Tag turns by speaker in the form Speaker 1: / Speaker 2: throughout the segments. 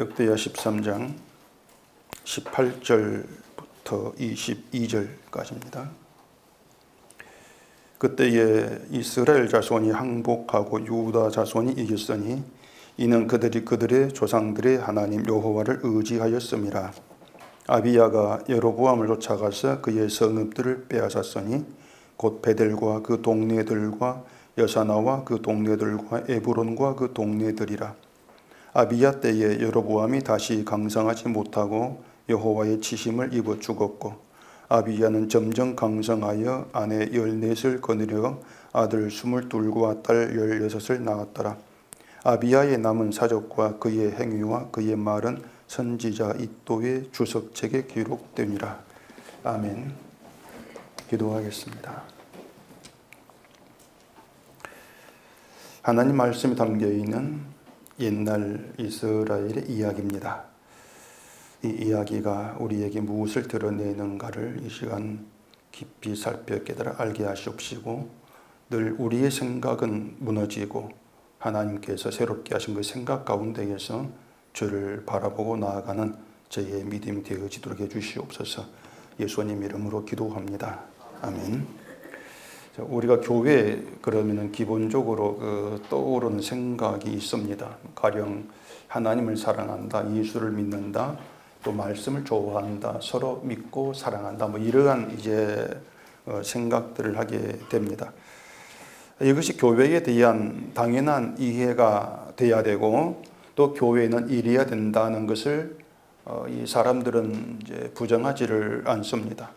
Speaker 1: 역대하 13장 18절부터 22절까지입니다. 그때에 이스라엘 자손이 항복하고 유다 자손이 이겼으니 이는 그들이 그들의 조상들의 하나님 여호와를 의지하였음이라. 아비야가 여로보암을 쫓아가서 그의 성읍들을 빼앗았으니 곧 베델과 그 동네들과 여사나와 그 동네들과 에브론과 그 동네들이라. 아비야 때에 여로보암이 다시 강성하지 못하고 여호와의 치심을 입어 죽었고, 아비야는 점점 강성하여 아내 14을 거느려 아들 22과 딸 16을 낳았더라. 아비야의 남은 사적과 그의 행위와 그의 말은 선지자 이도의 주석책에 기록되니라. 아멘. 기도하겠습니다. 하나님 말씀이 담겨있는 옛날 이스라엘의 이야기입니다. 이 이야기가 우리에게 무엇을 드러내는가를 이 시간 깊이 살펴 깨달아 알게 하시옵시고, 늘 우리의 생각은 무너지고 하나님께서 새롭게 하신 그 생각 가운데에서 주를 바라보고 나아가는 저희의 믿음이 되어지도록 해주시옵소서. 예수님 이름으로 기도합니다. 아멘. 우리가 교회 그러면은 기본적으로 떠오르는 생각이 있습니다. 가령 하나님을 사랑한다, 예수를 믿는다, 또 말씀을 좋아한다, 서로 믿고 사랑한다, 이러한 생각들을 하게 됩니다. 이것이 교회에 대한 당연한 이해가 돼야 되고, 또 교회는 이래야 된다는 것을 이 사람들은 부정하지를 않습니다.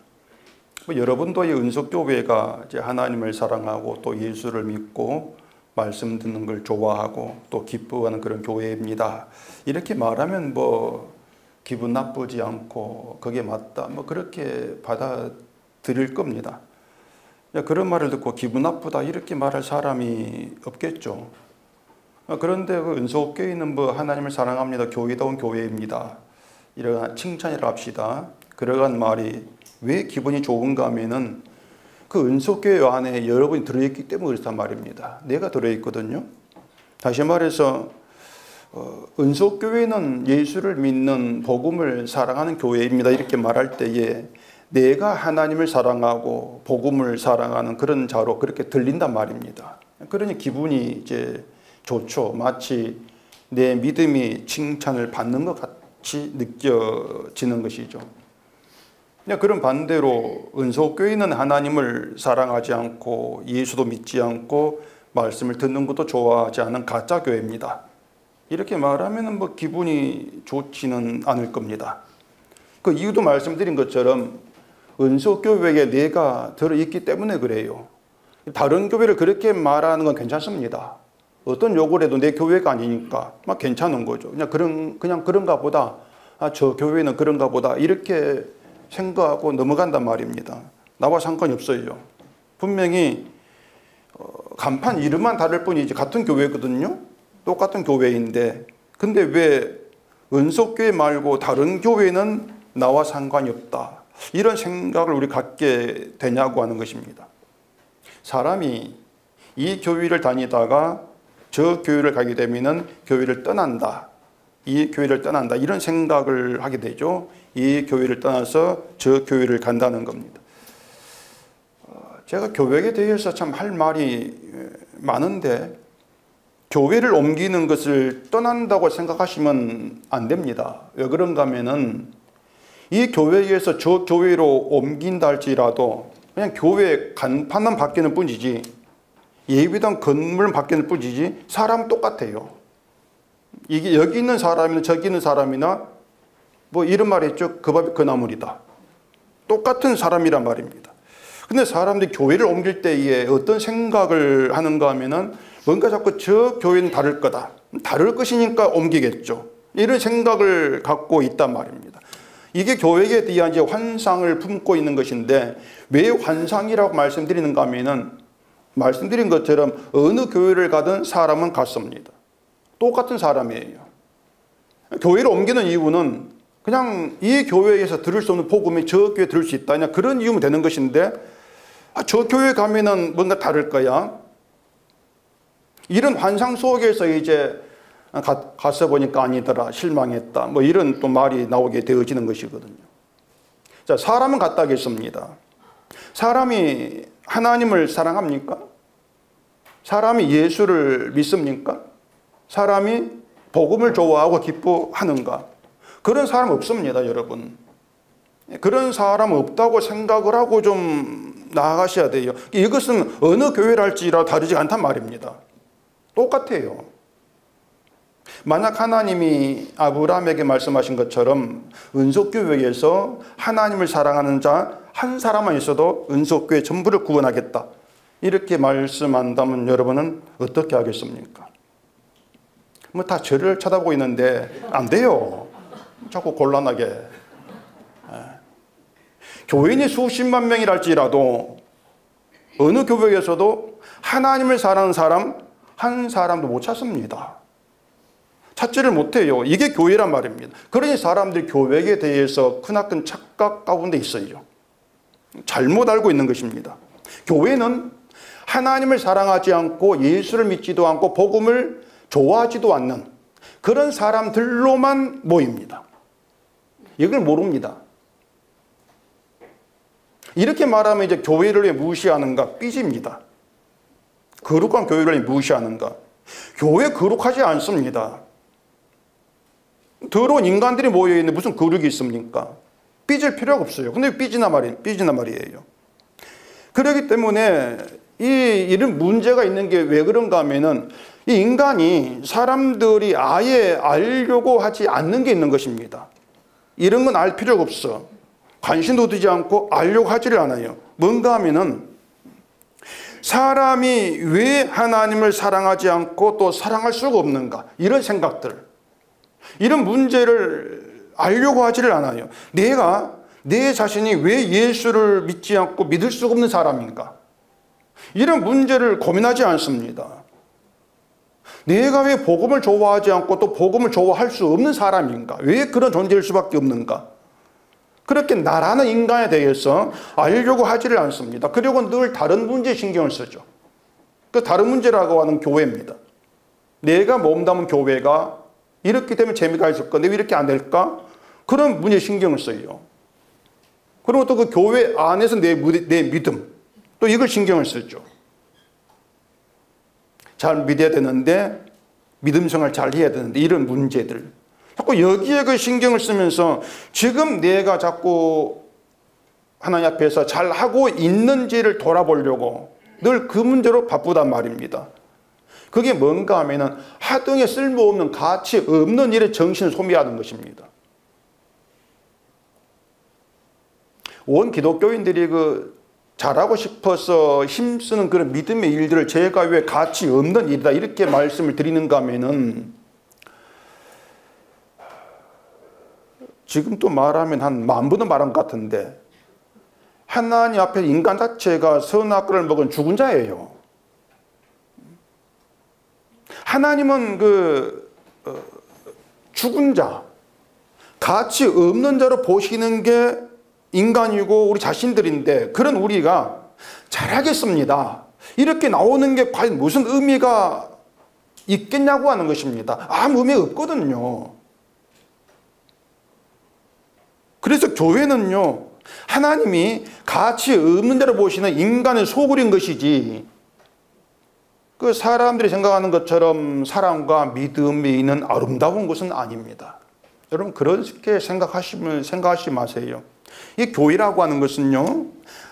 Speaker 1: 여러분도 이 은속교회가 하나님을 사랑하고 또 예수를 믿고 말씀 듣는 걸 좋아하고 또 기뻐하는 그런 교회입니다. 이렇게 말하면 기분 나쁘지 않고 그게 맞다 그렇게 받아들일 겁니다. 그런 말을 듣고 기분 나쁘다 이렇게 말할 사람이 없겠죠. 그런데 은속교회는 하나님을 사랑합니다, 교회다운 교회입니다, 이러한 칭찬이라 합시다. 그러한 말이 왜 기분이 좋은가 하면은 그 은속교회 안에 여러분이 들어있기 때문에 그렇단 말입니다. 내가 들어있거든요. 다시 말해서 은속교회는 예수를 믿는 복음을 사랑하는 교회입니다 이렇게 말할 때에 내가 하나님을 사랑하고 복음을 사랑하는 그런 자로 그렇게 들린단 말입니다. 그러니 기분이 좋죠. 마치 내 믿음이 칭찬을 받는 것 같이 느껴지는 것이죠. 그런 반대로 은속교회는 하나님을 사랑하지 않고 예수도 믿지 않고 말씀을 듣는 것도 좋아하지 않은 가짜교회입니다. 이렇게 말하면 기분이 좋지는 않을 겁니다. 그 이유도 말씀드린 것처럼 은속교회에 내가 들어있기 때문에 그래요. 다른 교회를 그렇게 말하는 건 괜찮습니다. 어떤 욕을 해도 내 교회가 아니니까 괜찮은 거죠. 그냥 그런가 보다. 저 교회는 그런가 보다. 이렇게 생각하고 넘어간단 말입니다. 나와 상관이 없어요. 분명히 간판 이름만 다를 뿐이지 같은 교회거든요. 똑같은 교회인데 근데 왜 은속교회 말고 다른 교회는 나와 상관이 없다, 이런 생각을 우리 갖게 되냐고 하는 것입니다. 사람이 이 교회를 다니다가 저 교회를 가게 되면은 교회를 떠난다, 이 교회를 떠난다, 이런 생각을 하게 되죠. 이 교회를 떠나서 저 교회를 간다는 겁니다. 제가 교회에 대해서 참 할 말이 많은데 교회를 옮기는 것을 떠난다고 생각하시면 안 됩니다. 왜 그런가 하면은 이 교회에서 저 교회로 옮긴다 할지라도 그냥 교회 간판만 바뀌는 뿐이지, 예비당 건물만 바뀌는 뿐이지 사람은 똑같아요. 이게 여기 있는 사람이나 저기 있는 사람이나 이런 말이 있죠. 그 밥이 그 나물이다. 똑같은 사람이란 말입니다. 근데 사람들이 교회를 옮길 때에 어떤 생각을 하는가 하면은 뭔가 자꾸 저 교회는 다를 거다, 다를 것이니까 옮기겠죠, 이런 생각을 갖고 있단 말입니다. 이게 교회에 대한 환상을 품고 있는 것인데, 왜 환상이라고 말씀드리는가 하면은 말씀드린 것처럼 어느 교회를 가든 사람은 같습니다. 똑같은 사람이에요. 교회를 옮기는 이유는 그냥 이 교회에서 들을 수 없는 복음이 저 교회에 들을 수 있다, 그런 이유면 되는 것인데, 저 교회 가면은 뭔가 다를 거야, 이런 환상 속에서 가서 보니까 아니더라, 실망했다, 뭐 이런 또 말이 나오게 되어지는 것이거든요. 자, 사람은 같다 하겠습니다. 사람이 하나님을 사랑합니까? 사람이 예수를 믿습니까? 사람이 복음을 좋아하고 기뻐하는가? 그런 사람 없습니다, 여러분. 그런 사람 없다고 생각을 하고 좀 나아가셔야 돼요. 이것은 어느 교회랄지라 다르지 않단 말입니다. 똑같아요. 만약 하나님이 아브라함에게 말씀하신 것처럼 은속교회에서 하나님을 사랑하는 자 한 사람만 있어도 은속교회 전부를 구원하겠다, 이렇게 말씀한다면 여러분은 어떻게 하겠습니까? 뭐 다 저를 쳐다보고 있는데 안 돼요. 자꾸 곤란하게. 교인이 수십만 명이랄지라도 어느 교회에서도 하나님을 사랑하는 사람 한 사람도 못 찾습니다. 찾지를 못해요. 이게 교회란 말입니다. 그러니 사람들이 교회에 대해서 크나큰 착각 가운데 있어요. 잘못 알고 있는 것입니다. 교회는 하나님을 사랑하지 않고 예수를 믿지도 않고 복음을 좋아하지도 않는 그런 사람들로만 모입니다. 이걸 모릅니다. 이렇게 말하면 이제 교회를 왜 무시하는가? 삐집니다. 거룩한 교회를 왜 무시하는가? 교회 거룩하지 않습니다. 더러운 인간들이 모여있는데 무슨 거룩이 있습니까? 삐질 필요가 없어요. 근데 삐지나 말이에요. 그렇기 때문에 이런 문제가 있는 게 왜 그런가 하면은 이 인간이 사람들이 아예 알려고 하지 않는 게 있는 것입니다. 이런 건 알 필요가 없어. 관심도 두지 않고 알려고 하지를 않아요. 뭔가 하면은 사람이 왜 하나님을 사랑하지 않고 또 사랑할 수가 없는가, 이런 생각들, 이런 문제를 알려고 하지를 않아요. 내 자신이 왜 예수를 믿지 않고 믿을 수가 없는 사람인가, 이런 문제를 고민하지 않습니다. 내가 왜 복음을 좋아하지 않고 또 복음을 좋아할 수 없는 사람인가, 왜 그런 존재일 수밖에 없는가, 그렇게 나라는 인간에 대해서 알려고 하지를 않습니다. 그리고 늘 다른 문제에 신경을 쓰죠. 그 다른 문제라고 하는 교회입니다. 내가 몸담은 교회가 이렇게 되면 재미가 있을 건데 왜 이렇게 안 될까? 그런 문제에 신경을 써요. 그리고 또 그 교회 안에서 내 믿음, 또 이걸 신경을 쓰죠. 잘 믿어야 되는데, 믿음 생활 잘 해야 되는데, 이런 문제들. 자꾸 여기에 그 신경을 쓰면서 지금 내가 자꾸 하나님 앞에서 잘 하고 있는지를 돌아보려고 늘 그 문제로 바쁘단 말입니다. 그게 뭔가 하면은 하등에 쓸모없는 가치 없는 일에 정신을 소비하는 것입니다. 온 기독교인들이 잘하고 싶어서 힘쓰는 그런 믿음의 일들을 제가 왜 가치 없는 일이다 이렇게 말씀을 드리는가 하면은, 지금 또 말하면 한 10,000번은 말한 것 같은데, 하나님 앞에 인간 자체가 선악과를 먹은 죽은 자예요. 하나님은 죽은 자, 가치 없는 자로 보시는 게 인간이고 우리 자신들인데, 그런 우리가 잘하겠습니다, 이렇게 나오는 게 과연 무슨 의미가 있겠냐고 하는 것입니다. 아무 의미가 없거든요. 그래서 교회는요, 하나님이 가치 없는 대로 보시는 인간을 소굴인 것이지, 그 사람들이 생각하는 것처럼 사랑과 믿음이 있는 아름다운 것은 아닙니다. 여러분, 그렇게 생각하시 마세요. 이 교회라고 하는 것은요,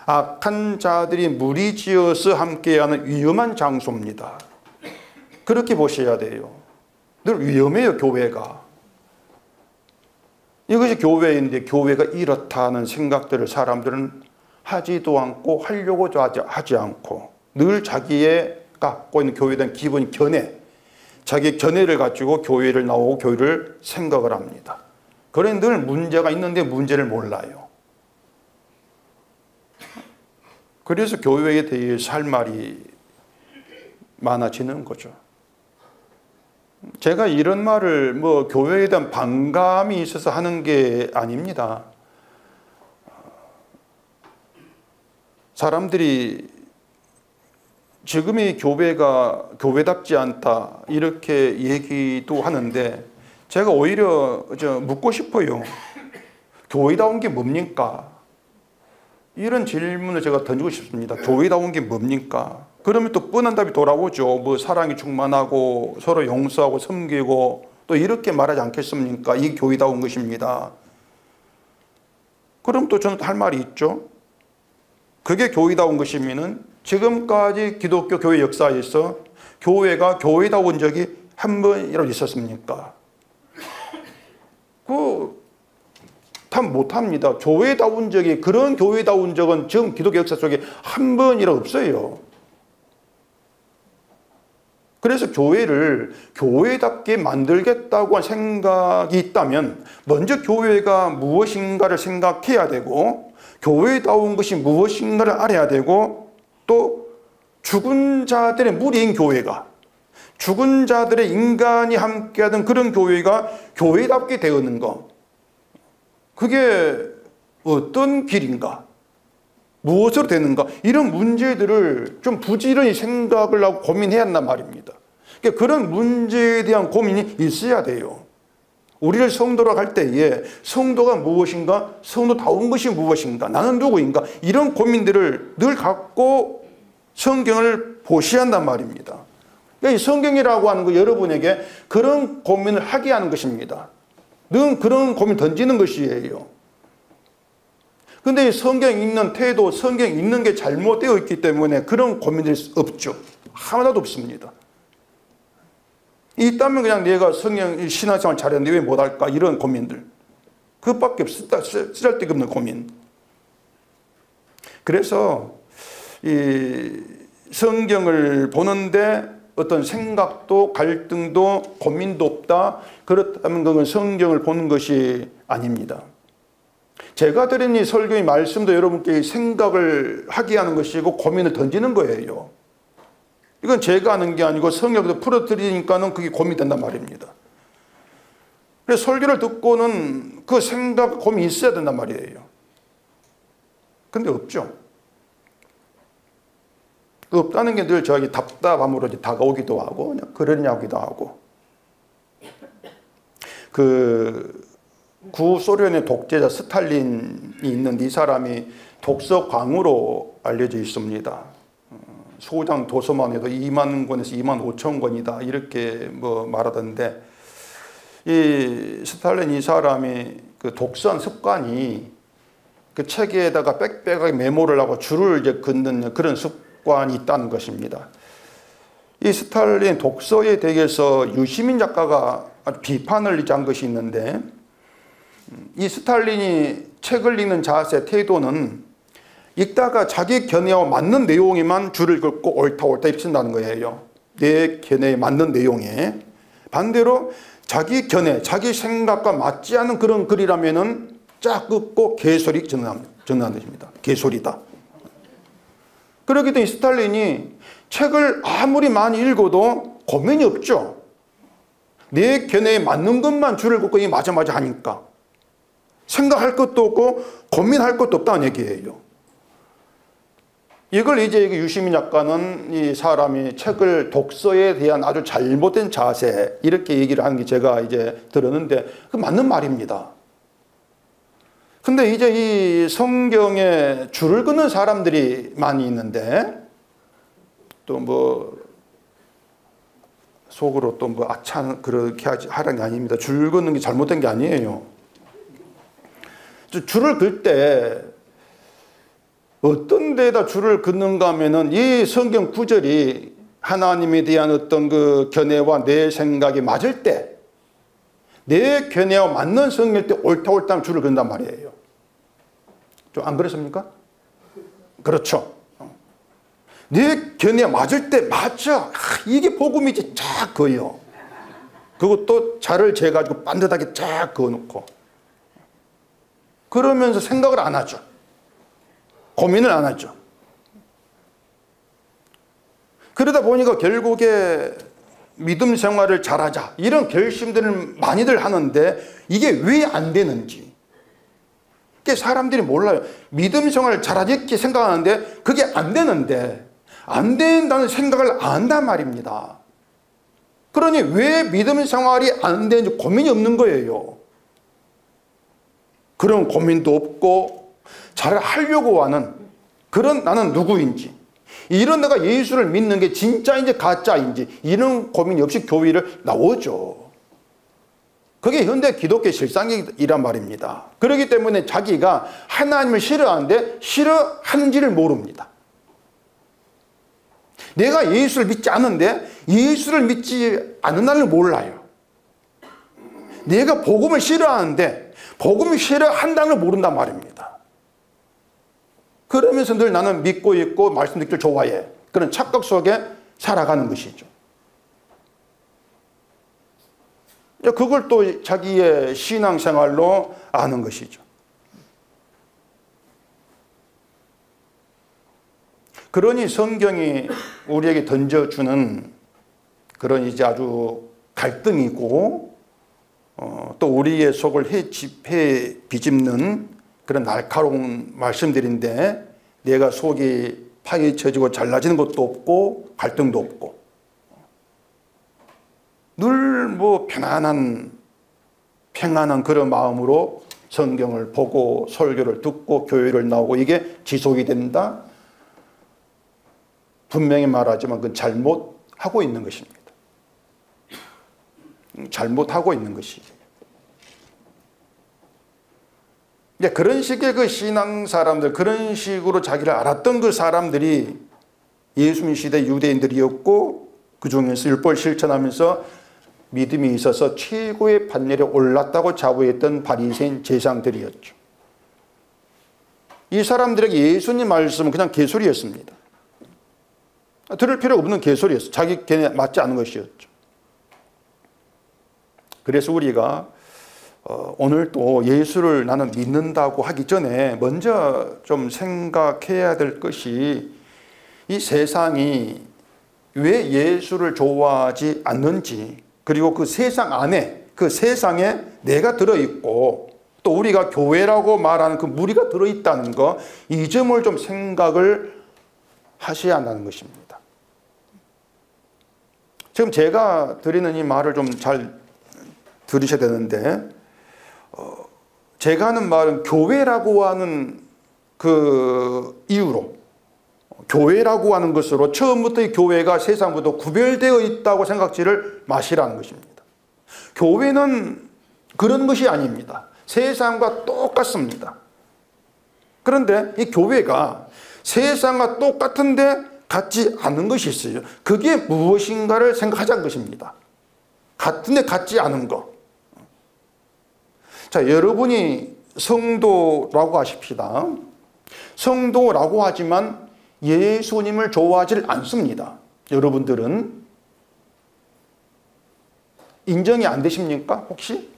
Speaker 1: 악한 자들이 무리지어서 함께하는 위험한 장소입니다. 그렇게 보셔야 돼요. 늘 위험해요, 교회가. 이것이 교회인데 교회가 이렇다는 생각들을 사람들은 하지도 않고 하려고도 하지 않고 늘 자기의 갖고 있는 교회에 대한 기본 견해, 자기 견해를 가지고 교회를 나오고 교회를 생각을 합니다. 그래 늘 문제가 있는데 문제를 몰라요. 그래서 교회에 대해서 할 말이 많아지는 거죠. 제가 이런 말을 교회에 대한 반감이 있어서 하는 게 아닙니다. 사람들이 지금의 교회가 교회답지 않다 이렇게 얘기도 하는데 제가 오히려 묻고 싶어요. 교회다운 게 뭡니까? 이런 질문을 제가 던지고 싶습니다. 교회다운 게 뭡니까? 그러면 또 뻔한 답이 돌아오죠. 뭐 사랑이 충만하고 서로 용서하고 섬기고 또 이렇게 말하지 않겠습니까? 이게 교회다운 것입니다. 그럼 또 저는 할 말이 있죠. 그게 교회다운 것이면은 지금까지 기독교 교회 역사에서 교회가 교회다운 적이 한 번이라도 있었습니까? 참 못합니다. 교회다운 적이, 그런 교회다운 적은 지금 기독교 역사 속에 한 번이라도 없어요. 그래서 교회를 교회답게 만들겠다고 한 생각이 있다면 먼저 교회가 무엇인가를 생각해야 되고 교회다운 것이 무엇인가를 알아야 되고 또 죽은 자들의 무리인 교회가 죽은 자들의 인간이 함께하던 그런 교회가 교회답게 되었는 것, 그게 어떤 길인가? 무엇으로 되는가? 이런 문제들을 좀 부지런히 생각을 하고 고민해야 한단 말입니다. 그러니까 그런 문제에 대한 고민이 있어야 돼요. 우리를 성도로 할 때에 성도가 무엇인가? 성도다운 것이 무엇인가? 나는 누구인가? 이런 고민들을 늘 갖고 성경을 보셔야 한단 말입니다. 그러니까 이 성경이라고 하는 거 여러분에게 그런 고민을 하게 하는 것입니다. 늘 그런 고민 던지는 것이에요. 근데 성경 읽는 태도, 성경 읽는 게 잘못되어 있기 때문에 그런 고민들이 없죠. 하나도 없습니다. 있다면 그냥 내가 성경 신앙생활 잘했는데 왜 못할까? 이런 고민들. 그것밖에 쓰잘데기 없는 고민. 그래서 이 성경을 보는데 어떤 생각도 갈등도 고민도 없다. 그렇다면 그건 성경을 보는 것이 아닙니다. 제가 드린 이 설교의 말씀도 여러분께 생각을 하게 하는 것이고 고민을 던지는 거예요. 이건 제가 하는 게 아니고 성경에서 풀어드리니까는 그게 고민이 된단 말입니다. 그래서 설교를 듣고는 그 생각, 고민이 있어야 된단 말이에요. 근데 없죠. 없다는 게 늘 저에게 답답함으로 다가오기도 하고 그냥 그러냐기도 하고. 구소련의 독재자 스탈린이 있는데 이 사람이 독서광으로 알려져 있습니다. 소장 도서만 해도 2만 권에서 2만 5천 권이다 이렇게 말하던데, 이 스탈린 이 사람이 그 독서한 습관이 그 책에다가 빽빽하게 메모를 하고 줄을 이제 긋는 그런 습관이 있다는 것입니다. 이 스탈린 독서에 대해서 유시민 작가가 아주 비판을 한 것이 있는데, 이 스탈린이 책을 읽는 자세, 태도는 읽다가 자기 견해와 맞는 내용에만 줄을 긋고 옳다 이렇게 쓴다는 거예요. 내 견해에 맞는 내용에. 반대로 자기 견해, 자기 생각과 맞지 않은 그런 글이라면은 쫙 긋고 개소리 전하는 것입니다. 개소리다. 그렇기 때문에 스탈린이 책을 아무리 많이 읽어도 고민이 없죠. 내 견해에 맞는 것만 줄을 긋고 이게 맞아 하니까 생각할 것도 없고 고민할 것도 없다는 얘기예요. 이걸 이제 유시민 작가는 이 사람이 책을 독서에 대한 아주 잘못된 자세 이렇게 얘기를 하는 게 제가 이제 들었는데 그 맞는 말입니다. 근데 이제 이 성경에 줄을 긋는 사람들이 많이 있는데 또 속으로 또 아차 그렇게 하라는 게 아닙니다. 줄 긋는 게 잘못된 게 아니에요. 줄을 긋을 때 어떤 데다 줄을 긋는가 하면은 이 성경 구절이 하나님에 대한 어떤 그 견해와 내 생각이 맞을 때, 내 견해와 맞는 성경일 때 옳다 줄을 긋는단 말이에요. 좀 안 그렇습니까? 그렇죠. 내 견해와 맞을 때 맞아. 이게 복음이지. 쫙 그어요. 그것도 자를 재가지고 반듯하게 쫙 그어놓고. 그러면서 생각을 안 하죠. 고민을 안 하죠. 그러다 보니까 결국에 믿음 생활을 잘하자 이런 결심들을 많이들 하는데 이게 왜 안 되는지 그게 사람들이 몰라요. 믿음 생활을 잘하지 이렇게 생각하는데 그게 안 되는데 안 된다는 생각을 안 한단 말입니다. 그러니 왜 믿음 생활이 안 되는지 고민이 없는 거예요. 그런 고민도 없고 잘 하려고 하는 그런 나는 누구인지, 이런 내가 예수를 믿는 게 진짜인지 가짜인지 이런 고민이 없이 교회를 나오죠. 그게 현대 기독교 실상이란 말입니다. 그렇기 때문에 자기가 하나님을 싫어하는데 싫어하는지를 모릅니다. 내가 예수를 믿지 않는데 예수를 믿지 않는 날을 몰라요. 내가 복음을 싫어하는데 복음을 싫어한다는 걸 모른단 말입니다. 그러면서 늘 나는 믿고 있고 말씀 듣기를 좋아해. 그런 착각 속에 살아가는 것이죠. 그걸 또 자기의 신앙생활로 아는 것이죠. 그러니 성경이 우리에게 던져주는 그런 이제 아주 갈등이고 또 우리의 속을 비집는 그런 날카로운 말씀들인데, 내가 속이 파헤쳐지고 잘라지는 것도 없고 갈등도 없고 늘 뭐 평안한 그런 마음으로 성경을 보고 설교를 듣고 교회를 나오고 이게 지속이 된다? 분명히 말하지만 그건 잘못하고 있는 것입니다. 잘못하고 있는 것이죠. 그런 식의 그 신앙 사람들, 그런 식으로 자기를 알았던 그 사람들이 예수님 시대 유대인들이었고, 그 중에서 율법을 실천하면서 믿음이 있어서 최고의 판례에 올랐다고 자부했던 바리새인 제사장들이었죠. 이 사람들에게 예수님 말씀은 그냥 개소리였습니다. 들을 필요가 없는 개소리였어요. 자기 걔네 맞지 않은 것이었죠. 그래서 우리가 오늘 또 예수를 나는 믿는다고 하기 전에 먼저 좀 생각해야 될 것이, 이 세상이 왜 예수를 좋아하지 않는지, 그리고 그 세상 안에, 그 세상에 내가 들어있고 또 우리가 교회라고 말하는 그 무리가 들어있다는 거, 이 점을 좀 생각을 하셔야 한다는 것입니다. 지금 제가 드리는 이 말을 좀 잘 들으셔야 되는데, 제가 하는 말은 교회라고 하는 그 이유로, 교회라고 하는 것으로 처음부터 이 교회가 세상부터 구별되어 있다고 생각지를 마시라는 것입니다. 교회는 그런 것이 아닙니다. 세상과 똑같습니다. 그런데 이 교회가 세상과 똑같은데 같지 않은 것이 있어요. 그게 무엇인가를 생각하자는 것입니다. 같은데 같지 않은 것. 자, 여러분이 성도라고 하십시다. 성도라고 하지만 예수님을 좋아하지 않습니다. 여러분들은 인정이 안 되십니까? 혹시?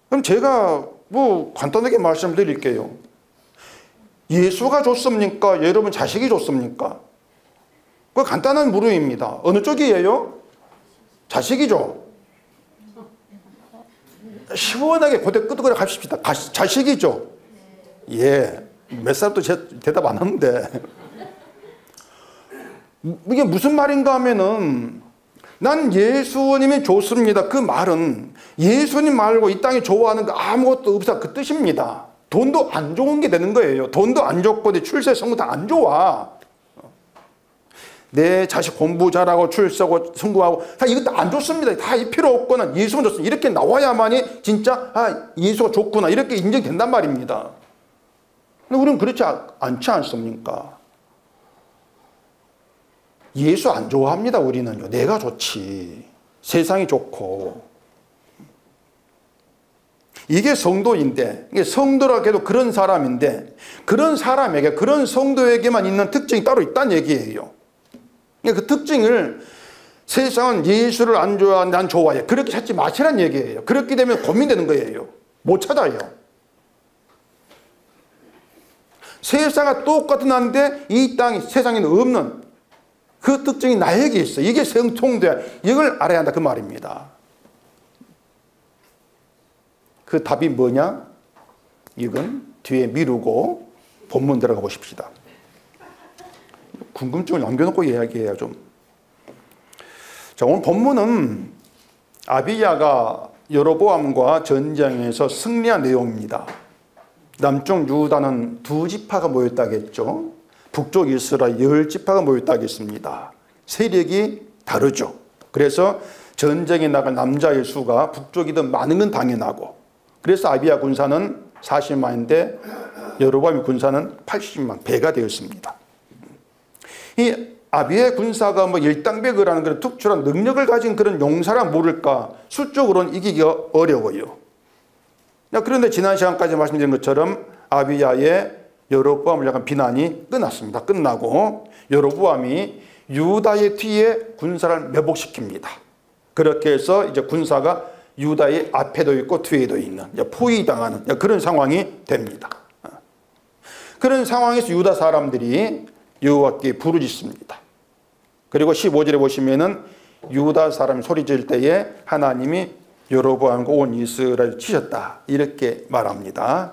Speaker 1: 그럼 제가 뭐 간단하게 말씀드릴게요. 예수가 좋습니까? 여러분 자식이 좋습니까? 그 간단한 물음입니다. 어느 쪽이에요? 자식이죠. 시원하게 고대 끄덕거려 가십시다. 자식이죠. 예. 몇 사람도 대답 안 하는데. 이게 무슨 말인가 하면은, 난 예수님이 좋습니다. 그 말은 예수님 말고 이 땅에 좋아하는 거 아무것도 없다, 그 뜻입니다. 돈도 안 좋은 게 되는 거예요. 돈도 안 좋고 내 출세 성공 다 안 좋아. 내 자식 공부 잘하고 출세하고 성공하고 다 이것도 안 좋습니다. 다 필요 없거나 예수가 좋습니다. 이렇게 나와야만이 진짜 예수가 좋구나 이렇게 인정된단 말입니다. 근데 우리는 그렇지 않지 않습니까? 예수 안 좋아합니다. 우리는요. 내가 좋지. 세상이 좋고. 이게 성도인데, 이게 성도라고 해도 그런 사람인데, 그런 사람에게, 그런 성도에게만 있는 특징이 따로 있다는 얘기예요. 그 특징을 세상은 예수를 안 좋아하는데 난 좋아해. 그렇게 찾지 마시란 얘기예요. 그렇게 되면 고민되는 거예요. 못 찾아요. 세상과 똑같은 한데 이 땅이 세상에는 없는 그 특징이 나에게 있어. 이게 성통도야. 이걸 알아야 한다 그 말입니다. 그 답이 뭐냐? 이건 뒤에 미루고 본문 들어가 보십시다. 궁금증을 남겨놓고 이야기해야 좀. 자, 오늘 본문은 아비야가 여로보암과 전쟁에서 승리한 내용입니다. 남쪽 유다는 2지파가 모였다겠죠. 북쪽 이스라엘 10지파가 모였다겠습니다. 세력이 다르죠. 그래서 전쟁에 나갈 남자의 수가 북쪽이든 많은 건 당연하고, 그래서 아비야 군사는 40만인데 여로보암의 군사는 80만, 배가 되었습니다. 이 아비야의 군사가 뭐 일당백을 그런 특출한 능력을 가진 그런 용사라 모를까, 수적으로는 이기기가 어려워요. 그런데 지난 시간까지 말씀드린 것처럼 아비야의 여로보암을 향한 비난이 끝났습니다. 끝나고 여로보암이 유다의 뒤에 군사를 매복시킵니다. 그렇게 해서 이제 군사가 유다의 앞에도 있고 뒤에도 있는, 포위당하는 그런 상황이 됩니다. 그런 상황에서 유다 사람들이 여호와께 부르짖습니다. 그리고 15절에 보시면은 유다 사람이 소리질 때에 하나님이 여로보암과 온 이스라엘을 치셨다, 이렇게 말합니다.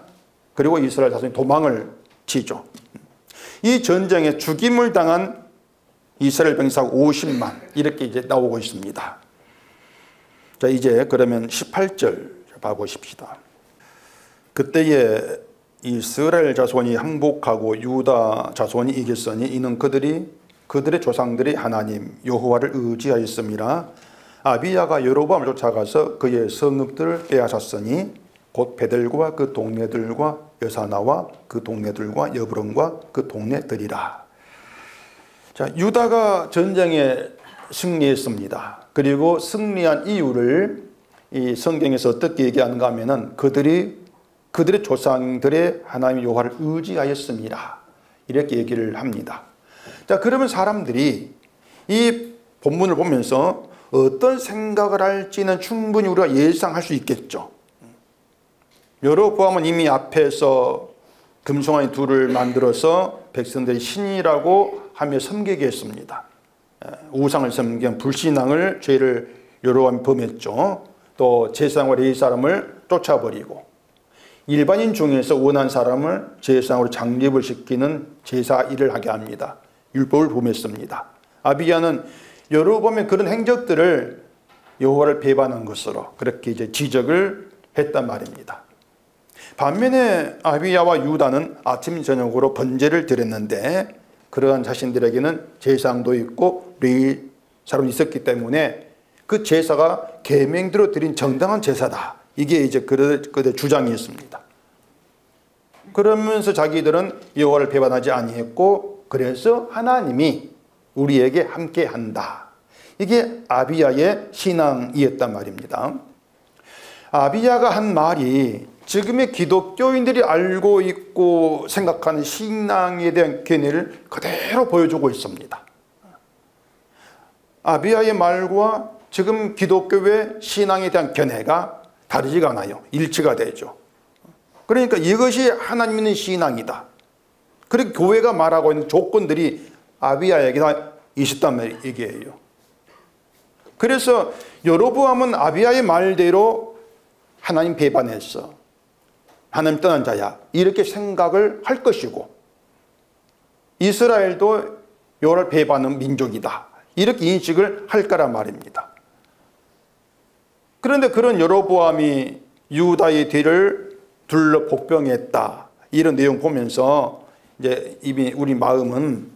Speaker 1: 그리고 이스라엘 자손이 도망을 치죠. 이 전쟁에 죽임을 당한 이스라엘 병사가 50만, 이렇게 이제 나오고 있습니다. 자, 이제 그러면 18절 봐보십시다. 그때에 이스라엘 자손이 항복하고 유다 자손이 이겼으니 이는 그들의 조상들이 하나님 여호와를 의지하였음이라. 아비야가 여로보암을 쫓아가서 그의 성읍들을 빼앗았으니 곧 베델과 그 동네들과 여사나와 그 동네들과 여브론과 그 동네들이라. 자, 유다가 전쟁에 승리했습니다. 그리고 승리한 이유를 이 성경에서 어떻게 얘기하는가 하면은 그들의 조상들의 하나님 여호와를 의지하였습니다, 이렇게 얘기를 합니다. 자, 그러면 사람들이 이 본문을 보면서 어떤 생각을 할지는 충분히 우리가 예상할 수 있겠죠. 여로보암은 이미 앞에서 금송아지 둘을 만들어서 백성들이 신이라고 하며 섬기게 했습니다. 우상을 섬긴 불신앙을, 죄를 여로보암이 범했죠. 또 제사장과 레위 사람을 쫓아버리고 일반인 중에서 원한 사람을 제사장으로 장립을 시키는 제사 일을 하게 합니다. 율법을 범했습니다. 아비야는 여로보암의 그런 행적들을 여호와를 배반한 것으로 그렇게 이제 지적을 했단 말입니다. 반면에 아비야와 유다는 아침 저녁으로 번제를 드렸는데 그러한 자신들에게는 제사장도 있고 레위 사람이 있었기 때문에 그 제사가 계명대로 드린 정당한 제사다, 이게 이제 그들의 주장이었습니다. 그러면서 자기들은 여호와를 배반하지 아니했고, 그래서 하나님이 우리에게 함께한다, 이게 아비야의 신앙이었단 말입니다. 아비야가 한 말이 지금의 기독교인들이 알고 있고 생각하는 신앙에 대한 견해를 그대로 보여주고 있습니다. 아비야의 말과 지금 기독교의 신앙에 대한 견해가 다르지가 않아요. 일치가 되죠. 그러니까 이것이 하나님 믿는 신앙이다. 그리고 교회가 말하고 있는 조건들이 아비야에게 다 있었단 얘기예요. 그래서 여로보암은 아비야의 말대로 하나님 배반했어, 하나님 떠난 자야, 이렇게 생각을 할 것이고, 이스라엘도 여호와를 배반하는 민족이다, 이렇게 인식을 할 거란 말입니다. 그런데 그런 여로보암이 유다의 뒤를 둘러 복병했다, 이런 내용 보면서 이제 이미 우리 마음은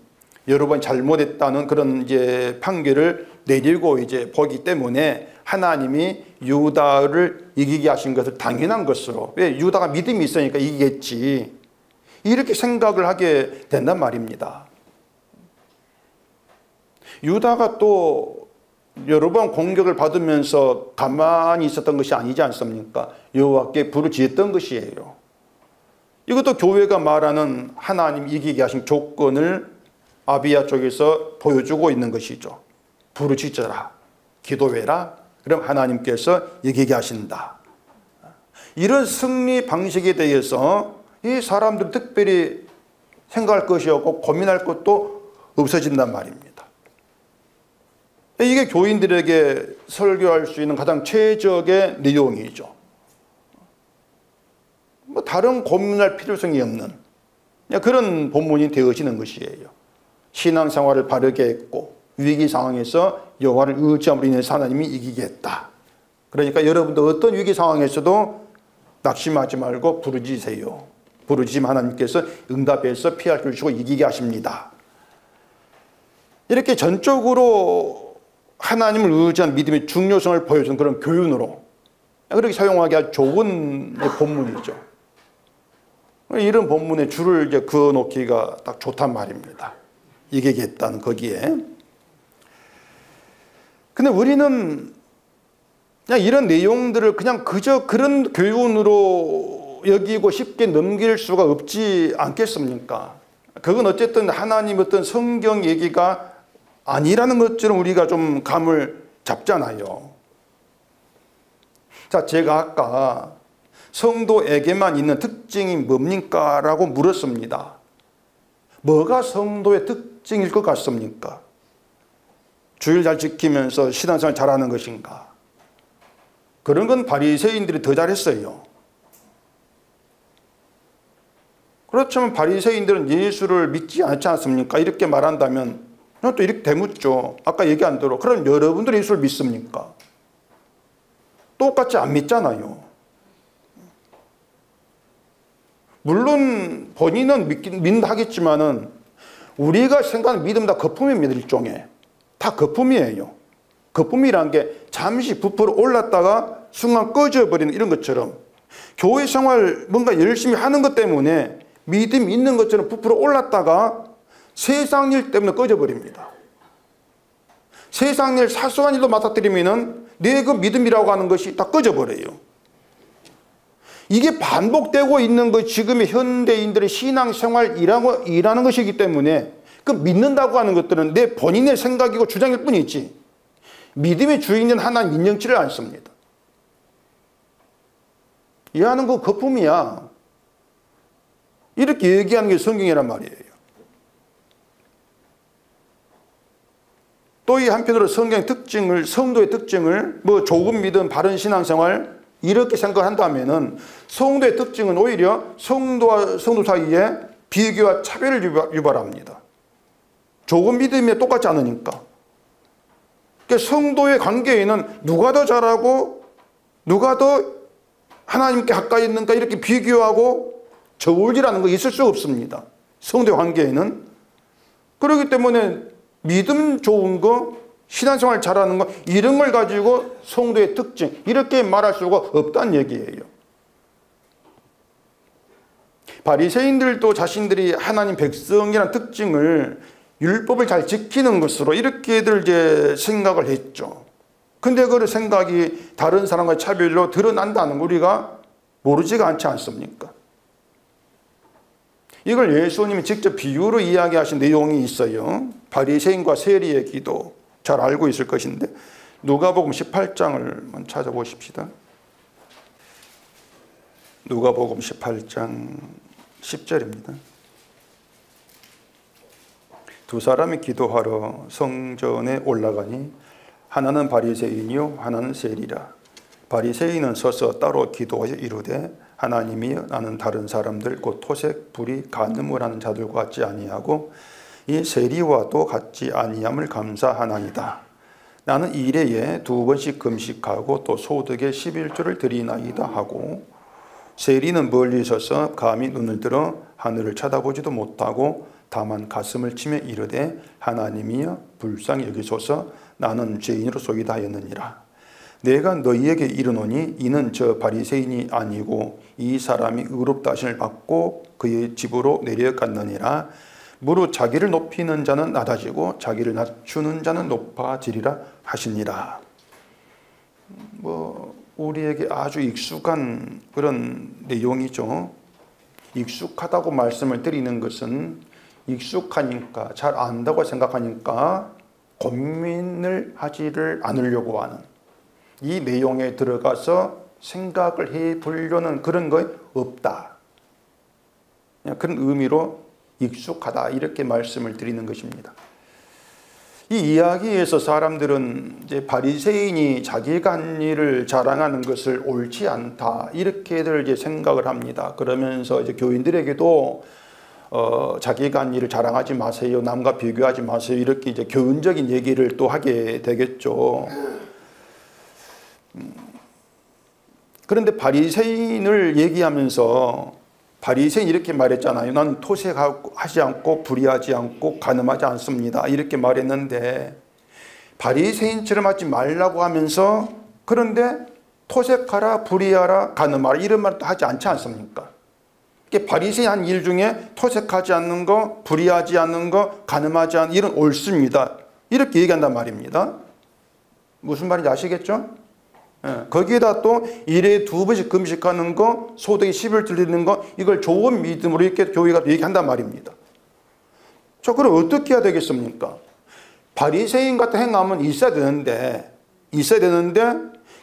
Speaker 1: 여로보암이 잘못했다는 그런 이제 판결을 내리고 이제 보기 때문에 하나님이 유다를 이기게 하신 것을 당연한 것으로, 왜 유다가 믿음이 있으니까 이기겠지, 이렇게 생각을 하게 된단 말입니다. 유다가 또 여로보암 공격을 받으면서 가만히 있었던 것이 아니지 않습니까? 여호와께 부르짖었던 것이에요. 이것도 교회가 말하는 하나님 이기게 하신 조건을 아비야 쪽에서 보여주고 있는 것이죠. 부르짖어라, 기도해라, 그럼 하나님께서 이기게 하신다. 이런 승리 방식에 대해서 이 사람들 특별히 생각할 것이 없고 고민할 것도 없어진단 말입니다. 이게 교인들에게 설교할 수 있는 가장 최적의 내용이죠. 뭐 다른 고민할 필요성이 없는, 그런 본문이 되어지는 것이에요. 신앙생활을 바르게 했고 위기 상황에서 여호와를 의지함으로 인해서 하나님이 이기겠다. 그러니까 여러분도 어떤 위기 상황에서도 낙심하지 말고 부르짖으세요. 부르짖으면 하나님께서 응답해서 피할 줄 주시고 이기게 하십니다. 이렇게 전적으로 하나님을 의지한 믿음의 중요성을 보여주는 그런 교훈으로 그렇게 사용하기 아주 좋은 본문이죠. 이런 본문에 줄을 이제 그어 놓기가 딱 좋단 말입니다. 이기겠다는 거기에. 근데 우리는 그냥 이런 내용들을 그냥 그저 그런 교훈으로 여기고 쉽게 넘길 수가 없지 않겠습니까? 그건 어쨌든 하나님 어떤 성경 얘기가 아니라는 것처럼 우리가 좀 감을 잡잖아요. 자, 제가 아까 성도에게만 있는 특징이 뭡니까? 라고 물었습니다. 뭐가 성도의 특징일 것 같습니까? 주일 잘 지키면서 신앙생활 잘하는 것인가? 그런 건 바리새인들이 더 잘했어요. 그렇지만 바리새인들은 예수를 믿지 않지 않습니까? 이렇게 말한다면 또 이렇게 되묻죠. 아까 얘기한 대로 그럼 여러분들이 예수를 믿습니까? 똑같이 안 믿잖아요. 물론 본인은 믿는다 하겠지만은 우리가 생각하는 믿음 다 거품입니다. 일종의 다 거품이에요. 거품이란 게 잠시 부풀어 올랐다가 순간 꺼져버리는 이런 것처럼 교회 생활 뭔가 열심히 하는 것 때문에 믿음이 있는 것처럼 부풀어 올랐다가 세상 일 때문에 꺼져버립니다. 세상 일 사소한 일도 맞닥뜨리면은 내 그 믿음이라고 하는 것이 다 꺼져버려요. 이게 반복되고 있는 것 지금의 현대인들의 신앙생활이라는 것이기 때문에 그 믿는다고 하는 것들은 내 본인의 생각이고 주장일 뿐이지 믿음의 주인은 하나님 인정치를 않습니다. 이 하는 거 거품이야. 이렇게 얘기하는 게 성경이란 말이에요. 또 이 한편으로 성경의 특징을, 성도의 특징을 뭐 조금 믿음, 바른 신앙생활 이렇게 생각한다면은 성도의 특징은 오히려 성도와 성도 사이에 비교와 차별을 유발합니다. 조금 믿음이 똑같지 않으니까. 그러니까 성도의 관계에는 누가 더 잘하고 누가 더 하나님께 가까이 있는가 이렇게 비교하고 저울질하는 거 있을 수 없습니다. 성도의 관계에는. 그렇기 때문에 믿음 좋은 거, 신앙생활 잘하는 거 이런 걸 가지고 성도의 특징 이렇게 말할 수가 없다는 얘기예요. 바리새인들도 자신들이 하나님 백성이라는 특징을 율법을 잘 지키는 것으로 이렇게들 이제 생각을 했죠. 근데 그 생각이 다른 사람과의 차별로 드러난다는 거 우리가 모르지가 않지 않습니까? 이걸 예수님이 직접 비유로 이야기하신 내용이 있어요. 바리새인과 세리의 기도 잘 알고 있을 것인데 누가복음 18장을 찾아보십시다. 누가복음 18장 10절입니다. 두 사람이 기도하러 성전에 올라가니 하나는 바리새인이요 하나는 세리라. 바리새인은 서서 따로 기도하여 이르되 하나님이여 나는 다른 사람들 곧 토색, 불의, 간음을 하는 자들과 같지 아니하고 이 세리와도 같지 아니함을 감사하나이다. 나는 일해에 2번씩 금식하고 또 소득의 11조를 드리나이다 하고 세리는 멀리 서서 감히 눈을 들어 하늘을 쳐다보지도 못하고 다만 가슴을 치며 이르되 하나님이여 불쌍히 여기소서 나는 죄인으로소이다 하였느니라. 내가 너희에게 이르노니 이는 저 바리새인이 아니고 이 사람이 의롭다 하심을 받고 그의 집으로 내려갔느니라. 무릇 자기를 높이는 자는 낮아지고 자기를 낮추는 자는 높아지리라 하시니라. 우리에게 아주 익숙한 그런 내용이죠. 익숙하다고 말씀을 드리는 것은 익숙하니까 잘 안다고 생각하니까 고민을 하지를 않으려고 하는 이 내용에 들어가서 생각을 해보려는 그런 거 없다. 그냥 그런 의미로 익숙하다 이렇게 말씀을 드리는 것입니다. 이 이야기에서 사람들은 이제 바리새인이 자기가 한 일을 자랑하는 것을 옳지 않다 이렇게들 이제 생각을 합니다. 그러면서 이제 교인들에게도 자기가 한 일을 자랑하지 마세요. 남과 비교하지 마세요. 이렇게 이제 교훈적인 얘기를 또 하게 되겠죠. 그런데 바리새인을 얘기하면서 바리새인 이렇게 말했잖아요. 난 토색하지 않고 불의하지 않고 간음하지 않습니다. 이렇게 말했는데 바리새인처럼 하지 말라고 하면서 그런데 토색하라, 불의하라, 간음하라 이런 말도 하지 않지 않습니까? 바리새인 한 일 중에 토색하지 않는 거, 불의하지 않는 거, 간음하지 않는 일은 옳습니다. 이렇게 얘기한단 말입니다. 무슨 말인지 아시겠죠? 거기에다 또 일에 2번씩 금식하는 거, 소득이 10을 드리는 거, 이걸 좋은 믿음으로 이렇게 교회가 얘기한단 말입니다. 자, 그럼 어떻게 해야 되겠습니까? 바리새인 같은 행함은 있어야 되는데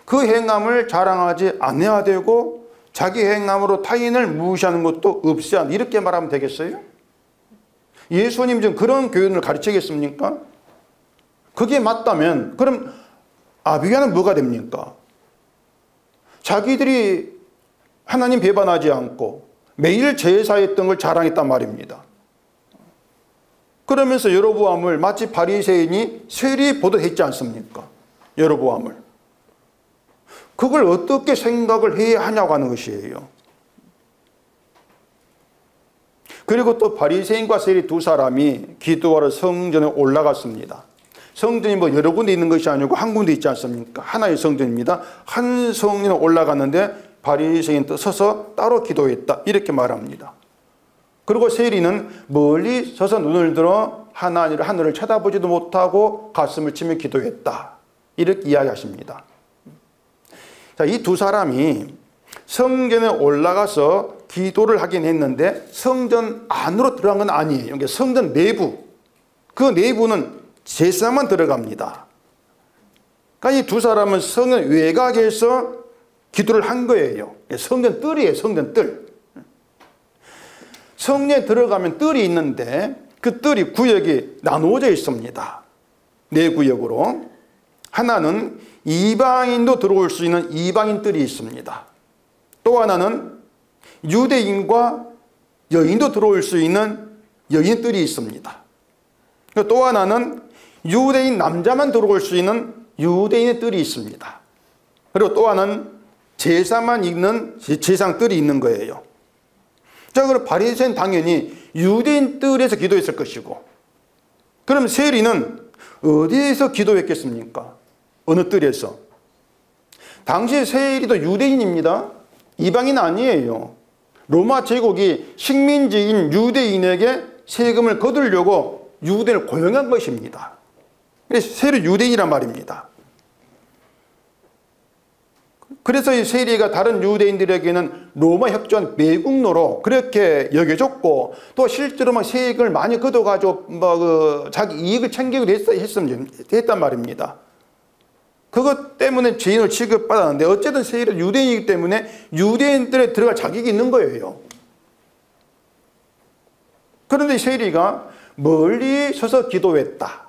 Speaker 1: 그 행함을 자랑하지 않아야 되고 자기 행함으로 타인을 무시하는 것도 없애야 한다. 이렇게 말하면 되겠어요? 예수님 좀 그런 교훈을 가르치겠습니까? 그게 맞다면 그럼 아비가는 뭐가 됩니까? 자기들이 하나님 배반하지 않고 매일 제사했던 걸 자랑했단 말입니다. 그러면서 여로보암을 마치 바리새인이 세리 보듯했지 않습니까? 여로보암을. 그걸 어떻게 생각을 해야 하냐고 하는 것이에요. 그리고 또 바리새인과 세리 두 사람이 기도하러 성전에 올라갔습니다. 성전이 뭐 여러 군데 있는 것이 아니고 한 군데 있지 않습니까? 하나의 성전입니다. 한 성전에 올라갔는데 바리새인은 또 서서 따로 기도했다. 이렇게 말합니다. 그리고 세리는 멀리 서서 눈을 들어 하늘을 쳐다보지도 못하고 가슴을 치며 기도했다. 이렇게 이야기하십니다. 자, 이 두 사람이 성전에 올라가서 기도를 하긴 했는데 성전 안으로 들어간 건 아니에요. 그러니까 성전 내부, 그 내부는 제사만 들어갑니다. 그러니까 이 두 사람은 성전 외곽에서 기도를 한 거예요. 성전 뜰이에요. 성전 뜰. 성전에 들어가면 뜰이 있는데 그 뜰이 구역이 나누어져 있습니다. 네 구역으로. 하나는 이방인도 들어올 수 있는 이방인 뜰이 있습니다. 또 하나는 유대인과 여인도 들어올 수 있는 여인 뜰이 있습니다. 또 하나는 유대인 남자만 들어올 수 있는 유대인의 뜰이 있습니다. 그리고 또 하나는 제사만 있는 제상 뜰이 있는 거예요. 자, 그럼 바리새인 당연히 유대인 뜰에서 기도했을 것이고, 그럼 세리는 어디에서 기도했겠습니까? 어느 뜰에서? 당시 세리도 유대인입니다. 이방인 아니에요. 로마 제국이 식민지인 유대인에게 세금을 거두려고 유대인을 고용한 것입니다. 그래서 세리 유대인이란 말입니다. 그래서 이 세리가 다른 유대인들에게는 로마 협조한 매국노로 그렇게 여겨졌고, 또 실제로 막 세금을 많이 걷어가지고 자기 이익을 챙기기도 했단 말입니다. 그것 때문에 죄인을 취급받았는데 어쨌든 세리는 유대인이기 때문에 유대인들에 들어갈 자격이 있는 거예요. 그런데 세리가 멀리 서서 기도했다.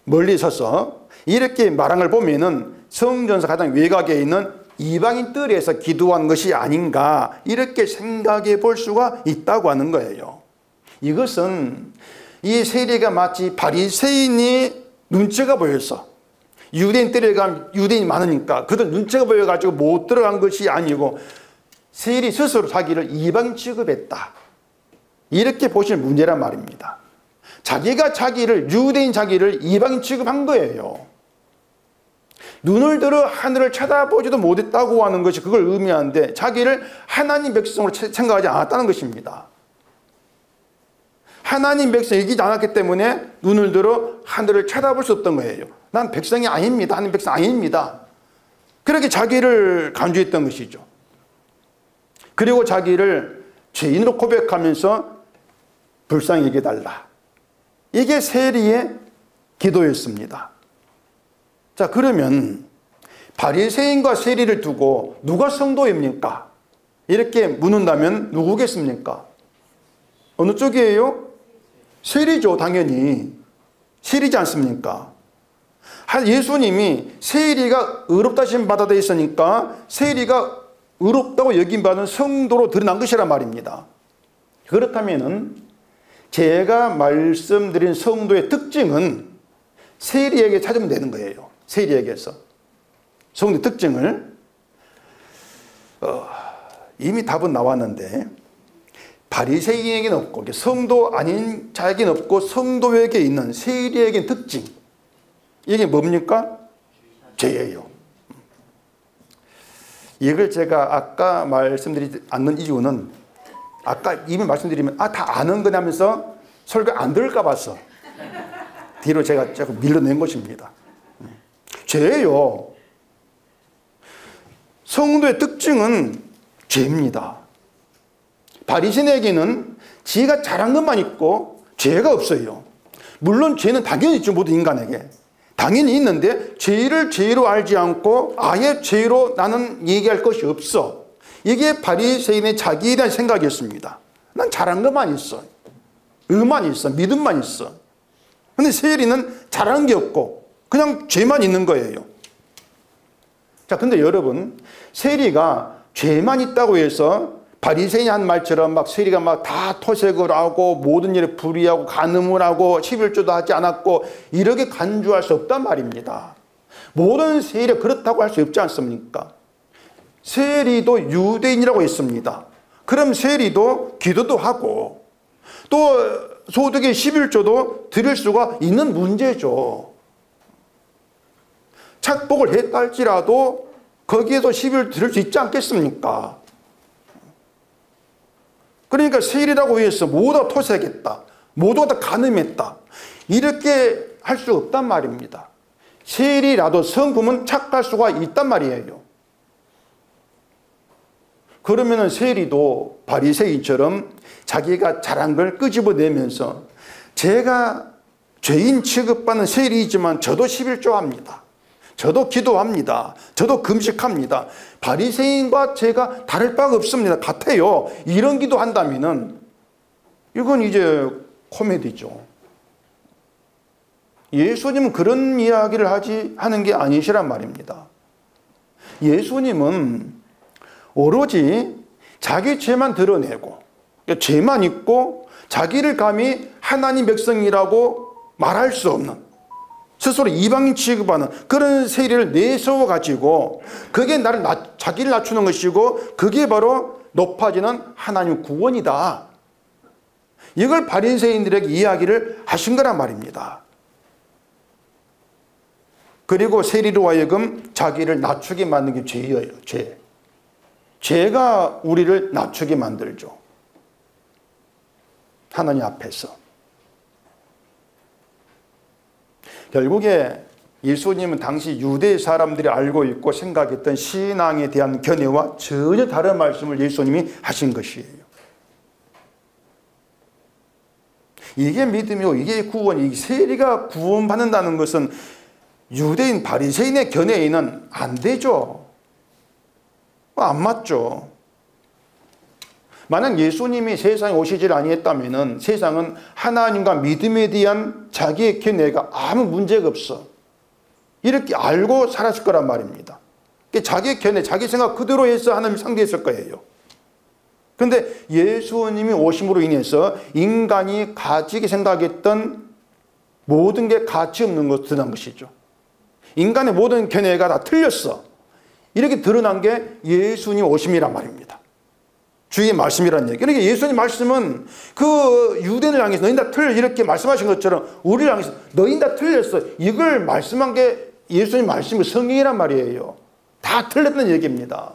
Speaker 1: 멀리 서서 이렇게 말한 걸 보면은 성전에서 가장 외곽에 있는 이방인 뜰에서 기도한 것이 아닌가 이렇게 생각해 볼 수가 있다고 하는 거예요. 이것은 이 세리가 마치 바리새인이 눈치가 보여서 유대인 뜰에 가면 유대인이 많으니까 그들 눈치가 보여가지고 못 들어간 것이 아니고 세리 스스로 자기를 이방인 취급했다. 이렇게 보시는 문제란 말입니다. 자기가 유대인 자기를 이방인 취급한 거예요. 눈을 들어 하늘을 쳐다보지도 못했다고 하는 것이 그걸 의미하는데 자기를 하나님 백성으로 생각하지 않았다는 것입니다. 하나님 백성이 이기지 않았기 때문에 눈을 들어 하늘을 쳐다볼 수 없던 거예요. 난 백성이 아닙니다. 하나님 백성 아닙니다. 그렇게 자기를 간주했던 것이죠. 그리고 자기를 죄인으로 고백하면서 불쌍히 여겨달라. 이게 세리의 기도였습니다. 자, 그러면 바리새인과 세리를 두고 누가 성도입니까? 이렇게 묻는다면 누구겠습니까? 어느 쪽이에요? 세리죠, 당연히. 세리지 않습니까? 예수님이 세리가 의롭다 하심 받아 있으니까 세리가 의롭다고 여김받은 성도로 드러난 것이란 말입니다. 그렇다면은 제가 말씀드린 성도의 특징은 세리에게 찾으면 되는 거예요. 세리에게서. 성도의 특징을 이미 답은 나왔는데 바리새인에게는 없고 성도 아닌 자에게는 없고 성도에게 있는 세리에게는 특징. 이게 뭡니까? 죄예요. 이걸 제가 아까 말씀드리지 않는 이유는 아까 이미 말씀드리면 다 아는 거냐면서 설교 안 들을까 봐서 뒤로 제가 조금 밀어낸 것입니다. 죄예요. 성도의 특징은 죄입니다. 바리새인에게는 지가 잘한 것만 있고 죄가 없어요. 물론 죄는 당연히 있죠. 모든 인간에게. 당연히 있는데 죄를 죄로 알지 않고 아예 죄로 나는 얘기할 것이 없어. 이게 바리새인의 자기에 대한 생각이었습니다. 난 잘한 것만 있어. 의만 있어. 믿음만 있어. 근데 세리는 잘한 게 없고 그냥 죄만 있는 거예요. 자, 근데 여러분, 세리가 죄만 있다고 해서 바리새인이 한 말처럼 막 세리가 막 다 토색을 하고 모든 일에 불의하고 간음을 하고 11조도 하지 않았고 이렇게 간주할 수 없단 말입니다. 모든 세리가 그렇다고 할 수 없지 않습니까? 세리도 유대인이라고 했습니다. 그럼 세리도 기도도 하고 또 소득의 11조도 드릴 수가 있는 문제죠. 착복을 했다 할지라도 거기에도 11조 드릴 수 있지 않겠습니까? 그러니까 세리라고 해서 모두가 토색했다. 모두가 다 간음했다. 이렇게 할 수 없단 말입니다. 세리라도 성품은 착할 수가 있단 말이에요. 그러면 세리도 바리새인처럼 자기가 잘한 걸 끄집어내면서 제가 죄인 취급받는 세리이지만 저도 11조 합니다. 저도 기도합니다. 저도 금식합니다. 바리새인과 제가 다를 바가 없습니다. 같아요. 이런 기도한다면은 이건 이제 코미디죠. 예수님은 그런 이야기를 하는 게 아니시란 말입니다. 예수님은 오로지 자기 죄만 드러내고 죄만 있고 자기를 감히 하나님 백성이라고 말할 수 없는 스스로 이방인 취급하는 그런 세리를 내세워 가지고 그게 자기를 낮추는 것이고 그게 바로 높아지는 하나님 구원이다. 이걸 바리새인들에게 이야기를 하신 거란 말입니다. 그리고 세리로 하여금 자기를 낮추게 만든 게 죄예요. 죄. 죄가 우리를 낮추게 만들죠. 하나님 앞에서. 결국에 예수님은 당시 유대 사람들이 알고 있고 생각했던 신앙에 대한 견해와 전혀 다른 말씀을 예수님이 하신 것이에요. 이게 믿음이고 이게 구원이 세리가 구원받는다는 것은 유대인 바리새인의 견해에는 안 되죠. 안 맞죠. 만약 예수님이 세상에 오시질 아니했다면 세상은 하나님과 믿음에 대한 자기의 견해가 아무 문제가 없어. 이렇게 알고 살았을 거란 말입니다. 자기의 견해, 자기 생각 그대로 해서 하나님 상대했을 거예요. 그런데 예수님이 오심으로 인해서 인간이 가지게 생각했던 모든 게 가치 없는 것으로 드러난 것이죠. 인간의 모든 견해가 다 틀렸어. 이렇게 드러난 게 예수님 오심이란 말입니다. 주의 말씀이라는 얘기. 그러니까 예수님 말씀은 그 유대인을 향해서 너희 다 틀려 이렇게 말씀하신 것처럼 우리를 향해서 너희 다 틀렸어. 이걸 말씀한 게 예수님 말씀이 성경이란 말이에요. 다 틀렸다는 얘기입니다.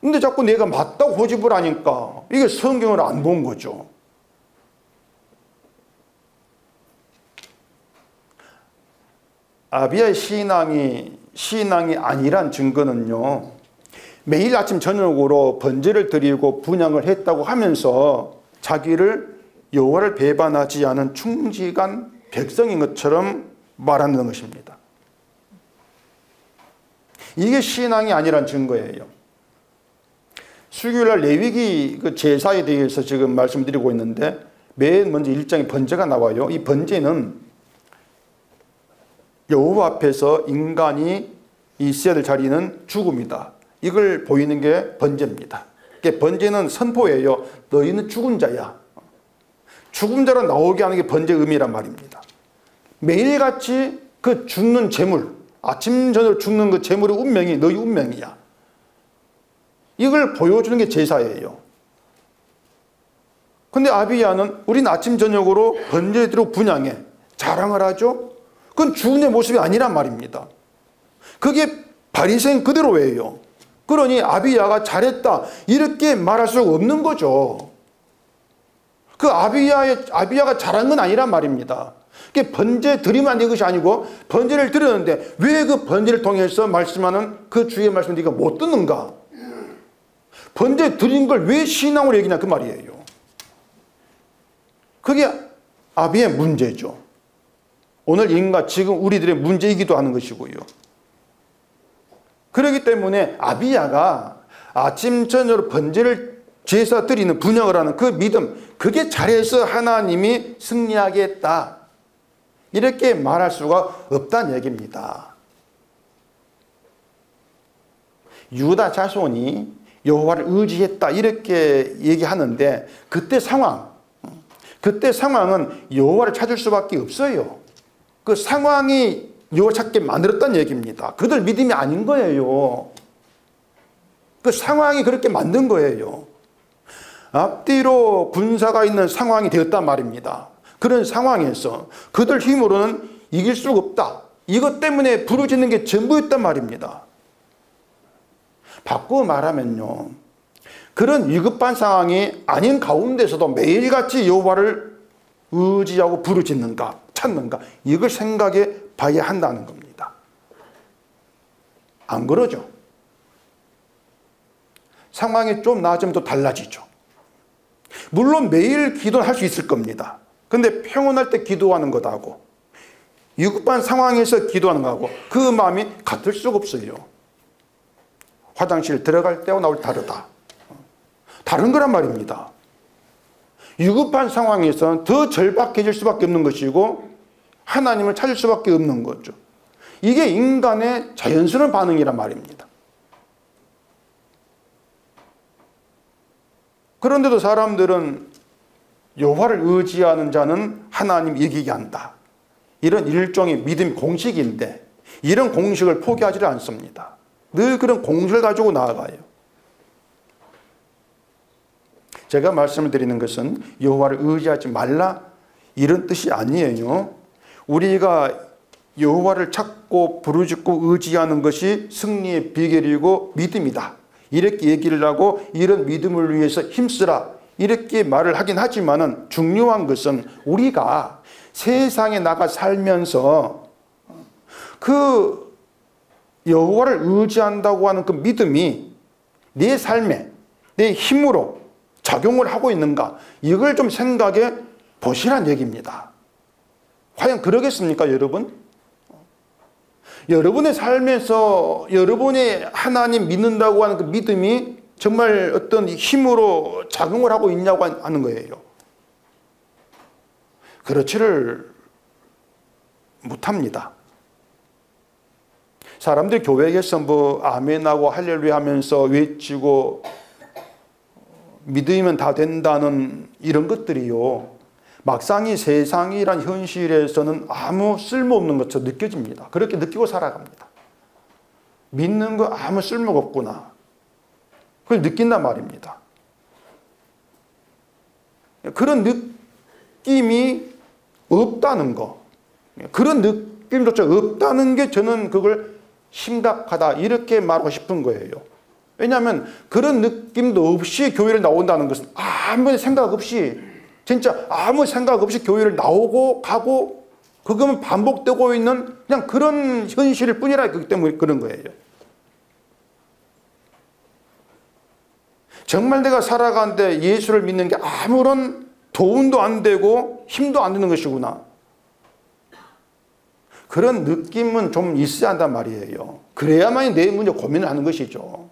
Speaker 1: 근데 자꾸 내가 맞다고 고집을 하니까 이게 성경을 안 본 거죠. 아비아의 신앙이 아니란 증거는요, 매일 아침 저녁으로 번제를 드리고 분향을 했다고 하면서 자기를 여호와를 배반하지 않은 충직한 백성인 것처럼 말하는 것입니다. 이게 신앙이 아니란 증거예요. 수요일날 레위기 그 제사에 대해서 지금 말씀드리고 있는데 맨 먼저 1장에 번제가 나와요. 이 번제는 여호와 앞에서 인간이 있어야 될 자리는 죽음이다. 이걸 보이는 게 번제입니다. 번제는 선포예요. 너희는 죽은 자야. 죽은 자로 나오게 하는 게 번제의 의미란 말입니다. 매일같이 그 죽는 재물, 아침 저녁 죽는 그 재물의 운명이 너희 운명이야. 이걸 보여주는 게 제사예요. 근데 아비야는 우린 아침 저녁으로 번제대로 분향해 자랑을 하죠. 그건 죽은 자의 모습이 아니란 말입니다. 그게 바리새인 그대로예요. 그러니 아비야가 잘했다 이렇게 말할 수가 없는 거죠. 그 아비야가 잘한 건 아니란 말입니다. 그게 번제 드리면 안 되는 것이 아니고 번제를 드렸는데 왜 그 번제를 통해서 말씀하는 그 주의 말씀을 네가 못 듣는가? 번제 드린 걸 왜 신앙으로 얘기냐 그 말이에요. 그게 아비의 문제죠. 오늘 인간 지금 우리들의 문제이기도 하는 것이고요. 그렇기 때문에 아비야가 아침 저녁으로 번제를 제사 드리는 분향을 하는 그 믿음, 그게 잘해서 하나님이 승리하겠다 이렇게 말할 수가 없다는 얘기입니다. 유다 자손이 여호와를 의지했다 이렇게 얘기하는데 그때 상황은 여호와를 찾을 수밖에 없어요. 그 상황이 여호와 찾게 만들었다는 얘기입니다. 그들 믿음이 아닌 거예요. 그 상황이 그렇게 만든 거예요. 앞뒤로 군사가 있는 상황이 되었단 말입니다. 그런 상황에서 그들 힘으로는 이길 수가 없다. 이것 때문에 부르짖는 게 전부였단 말입니다. 바꾸어 말하면요, 그런 위급한 상황이 아닌 가운데서도 매일같이 여호와를 의지하고 부르짖는가 찾는가 이걸 생각해 봐야 한다는 겁니다. 안 그러죠? 상황이 좀 나아지면 또 달라지죠. 물론 매일 기도는 할 수 있을 겁니다. 근데 평온할 때 기도하는 것하고 위급한 상황에서 기도하는 것하고 그 마음이 같을 수가 없어요. 화장실 들어갈 때와 나올 때 다르다. 다른 거란 말입니다. 위급한 상황에서는 더 절박해질 수밖에 없는 것이고 하나님을 찾을 수밖에 없는 거죠. 이게 인간의 자연스러운 반응이란 말입니다. 그런데도 사람들은 여호와를 의지하는 자는 하나님 이기게 한다. 이런 일종의 믿음 공식인데 이런 공식을 포기하지 않습니다. 늘 그런 공식을 가지고 나아가요. 제가 말씀을 드리는 것은 여호와를 의지하지 말라 이런 뜻이 아니에요. 우리가 여호와를 찾고 부르짖고 의지하는 것이 승리의 비결이고 믿음이다. 이렇게 얘기를 하고 이런 믿음을 위해서 힘쓰라. 이렇게 말을 하긴 하지만은 중요한 것은 우리가 세상에 나가 살면서 그 여호와를 의지한다고 하는 그 믿음이 내 삶에 내 힘으로 작용을 하고 있는가 이걸 좀 생각해 보시란 얘기입니다. 과연 그러겠습니까 여러분? 여러분의 삶에서 여러분이 하나님 믿는다고 하는 그 믿음이 정말 어떤 힘으로 작용을 하고 있냐고 하는 거예요. 그렇지를 못합니다. 사람들이 교회에서 뭐 아멘하고 할렐루야 하면서 외치고 믿으면 다 된다는 이런 것들이요, 막상이 세상이란 현실에서는 아무 쓸모없는 것처럼 느껴집니다. 그렇게 느끼고 살아갑니다. 믿는 거 아무 쓸모가 없구나, 그걸 느낀단 말입니다. 그런 느낌이 없다는 거, 그런 느낌조차 없다는 게 저는 그걸 심각하다 이렇게 말하고 싶은 거예요. 왜냐하면 그런 느낌도 없이 교회를 나온다는 것은 아무 생각 없이, 진짜 아무 생각 없이 교회를 나오고 가고 그거면 반복되고 있는 그냥 그런 현실일 뿐이라, 그렇기 때문에 그런 거예요. 정말 내가 살아가는데 예수를 믿는 게 아무런 도움도 안 되고 힘도 안 되는 것이구나, 그런 느낌은 좀 있어야 한단 말이에요. 그래야만이 내 문제 고민을 하는 것이죠.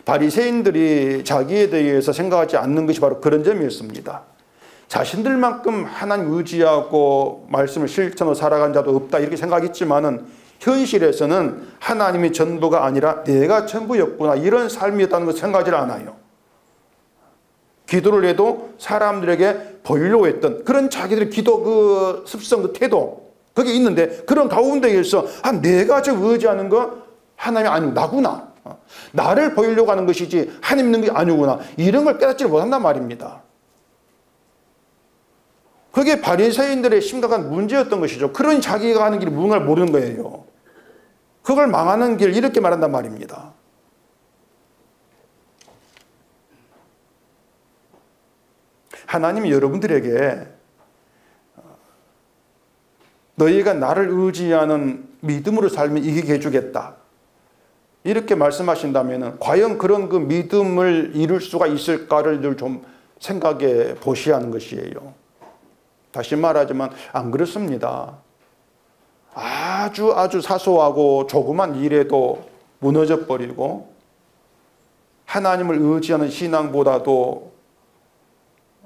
Speaker 1: 바리새인들이 자기에 대해서 생각하지 않는 것이 바로 그런 점이었습니다. 자신들만큼 하나님 의지하고 말씀을 실천으로 살아간 자도 없다 이렇게 생각했지만은 현실에서는 하나님이 전부가 아니라 내가 전부였구나, 이런 삶이었다는 것을 생각하지 않아요. 기도를 해도 사람들에게 보이려고 했던 그런 자기들의 기도 그 습성, 그 태도, 그게 있는데, 그런 가운데에서 내가 저 의지하는 거 하나님이 아니고 나구나, 나를 보이려고 하는 것이지 하나님 있는 게 아니구나, 이런 걸 깨닫지를 못한단 말입니다. 그게 바리새인들의 심각한 문제였던 것이죠. 그런 자기가 하는 길이 무언가를 모르는 거예요. 그걸 망하는 길, 이렇게 말한단 말입니다. 하나님이 여러분들에게 너희가 나를 의지하는 믿음으로 살면 이기게 해주겠다, 이렇게 말씀하신다면 과연 그런 그 믿음을 이룰 수가 있을까를 좀 생각해 보셔야 하는 것이에요. 다시 말하지만 안 그렇습니다. 아주 사소하고 조그만 일에도 무너져 버리고, 하나님을 의지하는 신앙보다도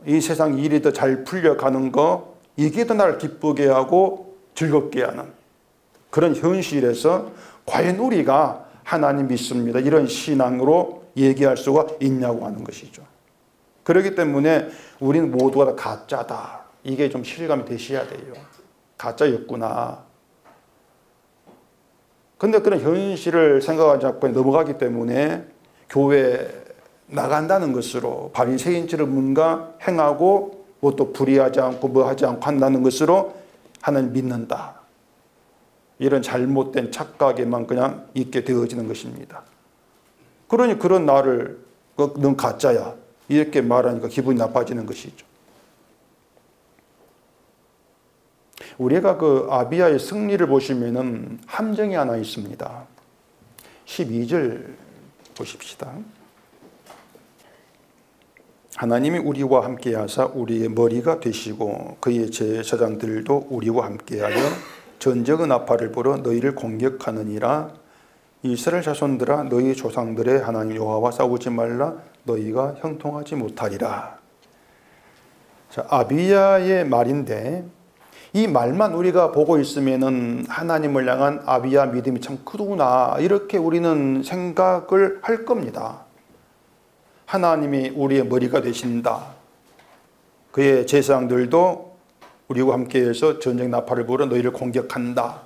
Speaker 1: 이 세상 일이 더 잘 풀려가는 거, 이게 더 나를 기쁘게 하고 즐겁게 하는 그런 현실에서 과연 우리가 하나님 믿습니다, 이런 신앙으로 얘기할 수가 있냐고 하는 것이죠. 그렇기 때문에 우리는 모두가 다 가짜다, 이게 좀 실감이 되셔야 돼요. 가짜였구나. 근데 그런 현실을 생각하지 않고 넘어가기 때문에 교회 나간다는 것으로 바리새인처럼 뭔가 행하고 뭐 또 불의하지 않고 뭐 하지 않고 한다는 것으로 하나님 믿는다, 이런 잘못된 착각에만 그냥 있게 되어지는 것입니다. 그러니 그런 나를 넌 가짜야, 이렇게 말하니까 기분이 나빠지는 것이죠. 우리가 그 아비야의 승리를 보시면은 함정이 하나 있습니다. 12절 보십시다. 하나님이 우리와 함께하사 우리의 머리가 되시고 그의 제사장들도 우리와 함께하여 전적의 나팔을 불어 너희를 공격하느니라. 이스라엘 자손들아, 너희 조상들의 하나님 여호와와 싸우지 말라. 너희가 형통하지 못하리라. 자, 아비야의 말인데, 이 말만 우리가 보고 있으면은 하나님을 향한 아비야 믿음이 참 크구나, 이렇게 우리는 생각을 할 겁니다. 하나님이 우리의 머리가 되신다, 그의 제사장들도 우리와 함께해서 전쟁 나팔을 불어 너희를 공격한다,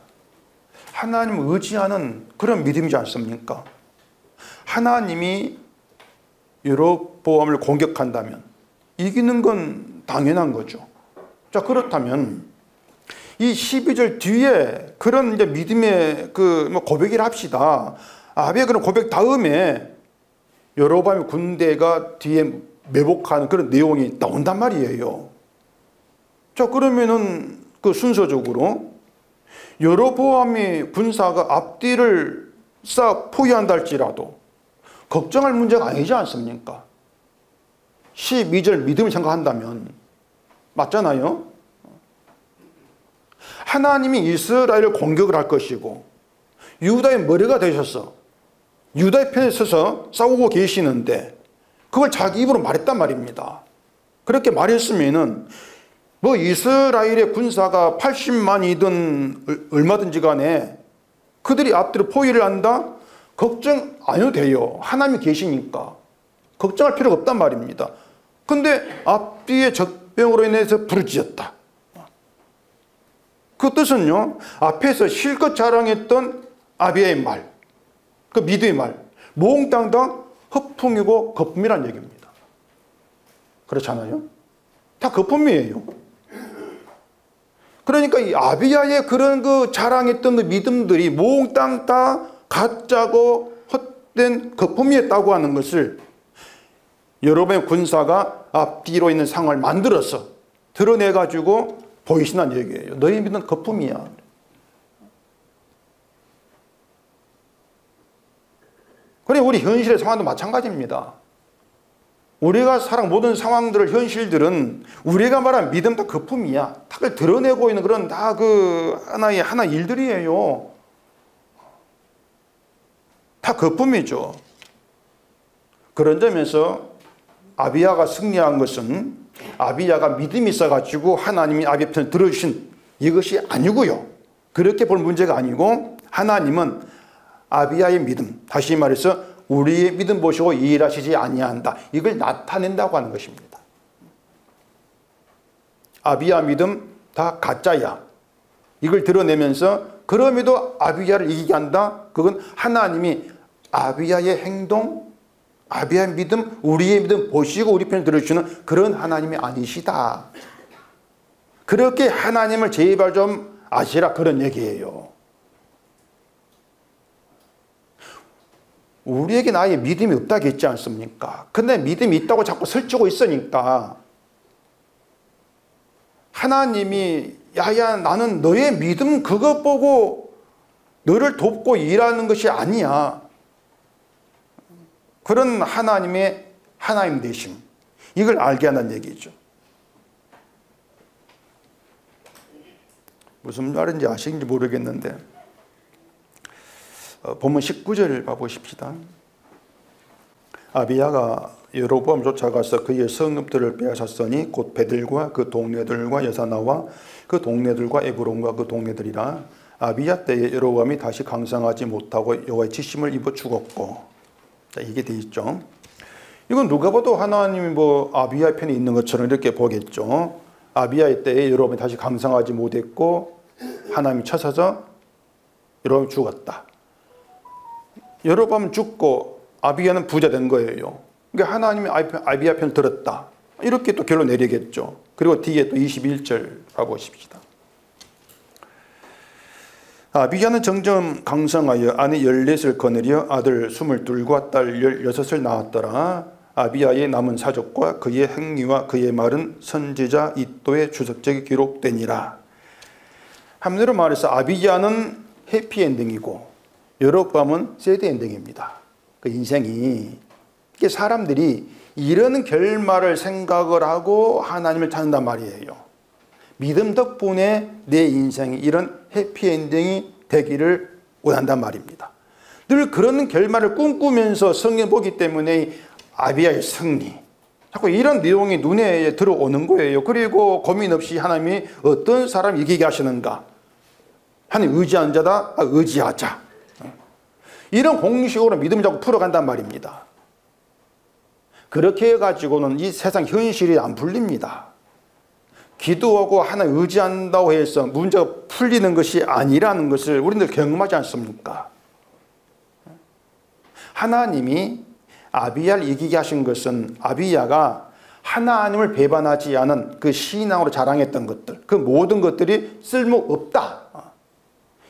Speaker 1: 하나님을 의지하는 그런 믿음이지 않습니까? 하나님이 여로보암을 공격한다면 이기는 건 당연한 거죠. 자, 그렇다면 이 12절 뒤에 그런 이제 믿음의 그 고백이라 합시다. 아비의 그런 고백 다음에 여로보암의 군대가 뒤에 매복하는 그런 내용이 나온단 말이에요. 자, 그러면은 그 순서적으로 여로보암의 군사가 앞뒤를 싹 포위한다 할지라도 걱정할 문제가 아니지 않습니까? 12절 믿음을 생각한다면 맞잖아요. 하나님이 이스라엘을 공격을 할 것이고 유다의 머리가 되셔서 유다의 편에 서서 싸우고 계시는데 그걸 자기 입으로 말했단 말입니다. 그렇게 말했으면은 뭐 이스라엘의 군사가 80만이든 얼마든지 간에 그들이 앞뒤로 포위를 한다? 걱정 안 해도 돼요. 하나님이 계시니까 걱정할 필요가 없단 말입니다. 근데 앞뒤의 적병으로 인해서 부르짖었다. 그 뜻은요, 앞에서 실컷 자랑했던 아비야의 말, 그 믿음의 말, 몽땅 다 허풍이고 거품이란 얘기입니다. 그렇잖아요? 다 거품이에요. 그러니까 이 아비야의 그런 그 자랑했던 그 믿음들이 몽땅 다 가짜고 헛된 거품이었다고 하는 것을 여러분의 군사가 앞뒤로 있는 상황을 만들어서 드러내가지고 보이신다는 얘기예요. 너희 믿음은 거품이야. 그래, 우리 현실의 상황도 마찬가지입니다. 우리가 살아온 모든 상황들을, 현실들은 우리가 말한 믿음 다 거품이야. 다 드러내고 있는 그런 다 그 하나의 일들이에요. 다 거품이죠. 그런 점에서 아비야가 승리한 것은 아비야가 믿음이 있어가지고 하나님이 아비야 편을 들어주신 이것이 아니고요. 그렇게 볼 문제가 아니고 하나님은 아비야의 믿음, 다시 말해서 우리의 믿음 보시고 일하시지 아니한다. 이걸 나타낸다고 하는 것입니다. 아비야 믿음 다 가짜야. 이걸 드러내면서 그럼에도 아비야를 이기게 한다. 그건 하나님이 아비야의 행동, 아비야의 믿음, 우리의 믿음 보시고 우리 편을 들어주시는 그런 하나님이 아니시다. 그렇게 하나님을 제발 좀 아시라, 그런 얘기예요. 우리에게는 아예 믿음이 없다겠지 않습니까? 근데 믿음이 있다고 자꾸 설치고 있으니까 하나님이 야야 나는 너의 믿음 그것 보고 너를 돕고 일하는 것이 아니야. 그런 하나님의 하나님 되심, 이걸 알게 하는 얘기죠. 무슨 말인지 아시는지 모르겠는데 본문 19절 봐보십시다. 아비야가 여로보암 쫓아가서 그의 성읍들을 빼앗았으니 곧 베들과 그 동네들과 여사나와 그 동네들과 에브론과 그 동네들이라. 아비야 때에 여로보암이 다시 강성하지 못하고 여호와의 지심을 입어 죽었고. 자, 이게 돼 있죠. 이건 누가 봐도 하나님이 뭐 아비야 편에 있는 것처럼 이렇게 보겠죠. 아비야의 때에 여로보암이 다시 강성하지 못했고 하나님이 쳐서서 여로보암이 죽었다. 여로보암은 죽고 아비야는 부자 된 거예요. 그러니까 하나님이 아비야 편을 들었다. 이렇게 또 결론 내리겠죠. 그리고 뒤에 또 21절 봐보십시다. 아비야는 점점 강성하여 아내 14을 거느려 아들 22과 딸 16을 낳았더라. 아비야의 남은 사적과 그의 행위와 그의 말은 선지자 이도의 주석책에 기록되니라. 한마디로 말해서 아비야는 해피엔딩이고 여로보암은 새드엔딩입니다. 그 인생이, 이게 사람들이 이런 결말을 생각을 하고 하나님을 찾는단 말이에요. 믿음 덕분에 내 인생이 이런 해피엔딩이 되기를 원한단 말입니다. 늘 그런 결말을 꿈꾸면서 성경 보기 때문에 아비야의 승리, 자꾸 이런 내용이 눈에 들어오는 거예요. 그리고 고민 없이 하나님이 어떤 사람 이기게 하시는가, 하나님 의지하는 자다, 의지하자, 이런 공식으로 믿음을 자꾸 풀어간단 말입니다. 그렇게 해가지고는 이 세상 현실이 안 풀립니다. 기도하고 하나님 의지한다고 해서 문제가 풀리는 것이 아니라는 것을 우리들 경험하지 않습니까? 하나님이 아비야를 이기게 하신 것은 아비야가 하나님을 배반하지 않은 그 신앙으로 자랑했던 것들, 그 모든 것들이 쓸모없다,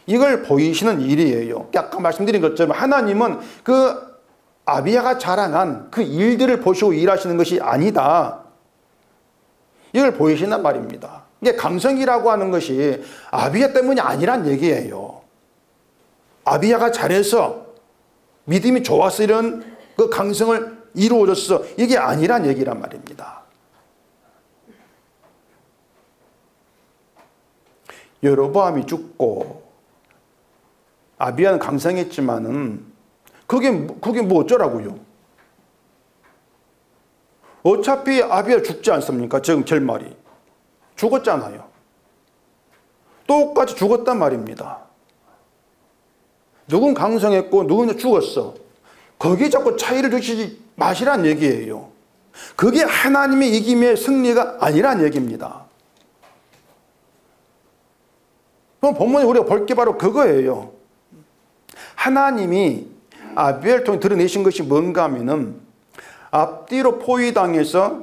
Speaker 1: 이걸 보이시는 일이에요. 아까 말씀드린 것처럼 하나님은 그 아비야가 자랑한 그 일들을 보시고 일하시는 것이 아니다, 이걸 보이신단 말입니다. 이게 강성이라고 하는 것이 아비야 때문이 아니란 얘기예요. 아비야가 잘해서 믿음이 좋아서 이런 그 강성을 이루어졌어, 이게 아니란 얘기란 말입니다. 여로보암이 죽고 아비야는 강성했지만은 그게 뭐 어쩌라고요? 어차피 아비야 죽지 않습니까? 지금 결말이 죽었잖아요. 똑같이 죽었단 말입니다. 누군 강성했고 누군 죽었어. 거기에 자꾸 차이를 두시지 마시란 얘기예요. 그게 하나님의 이김의 승리가 아니란 얘기입니다. 그럼 본문에 우리가 볼 게 바로 그거예요. 하나님이 아비야를 통해 드러내신 것이 뭔가 하면은 앞뒤로 포위당해서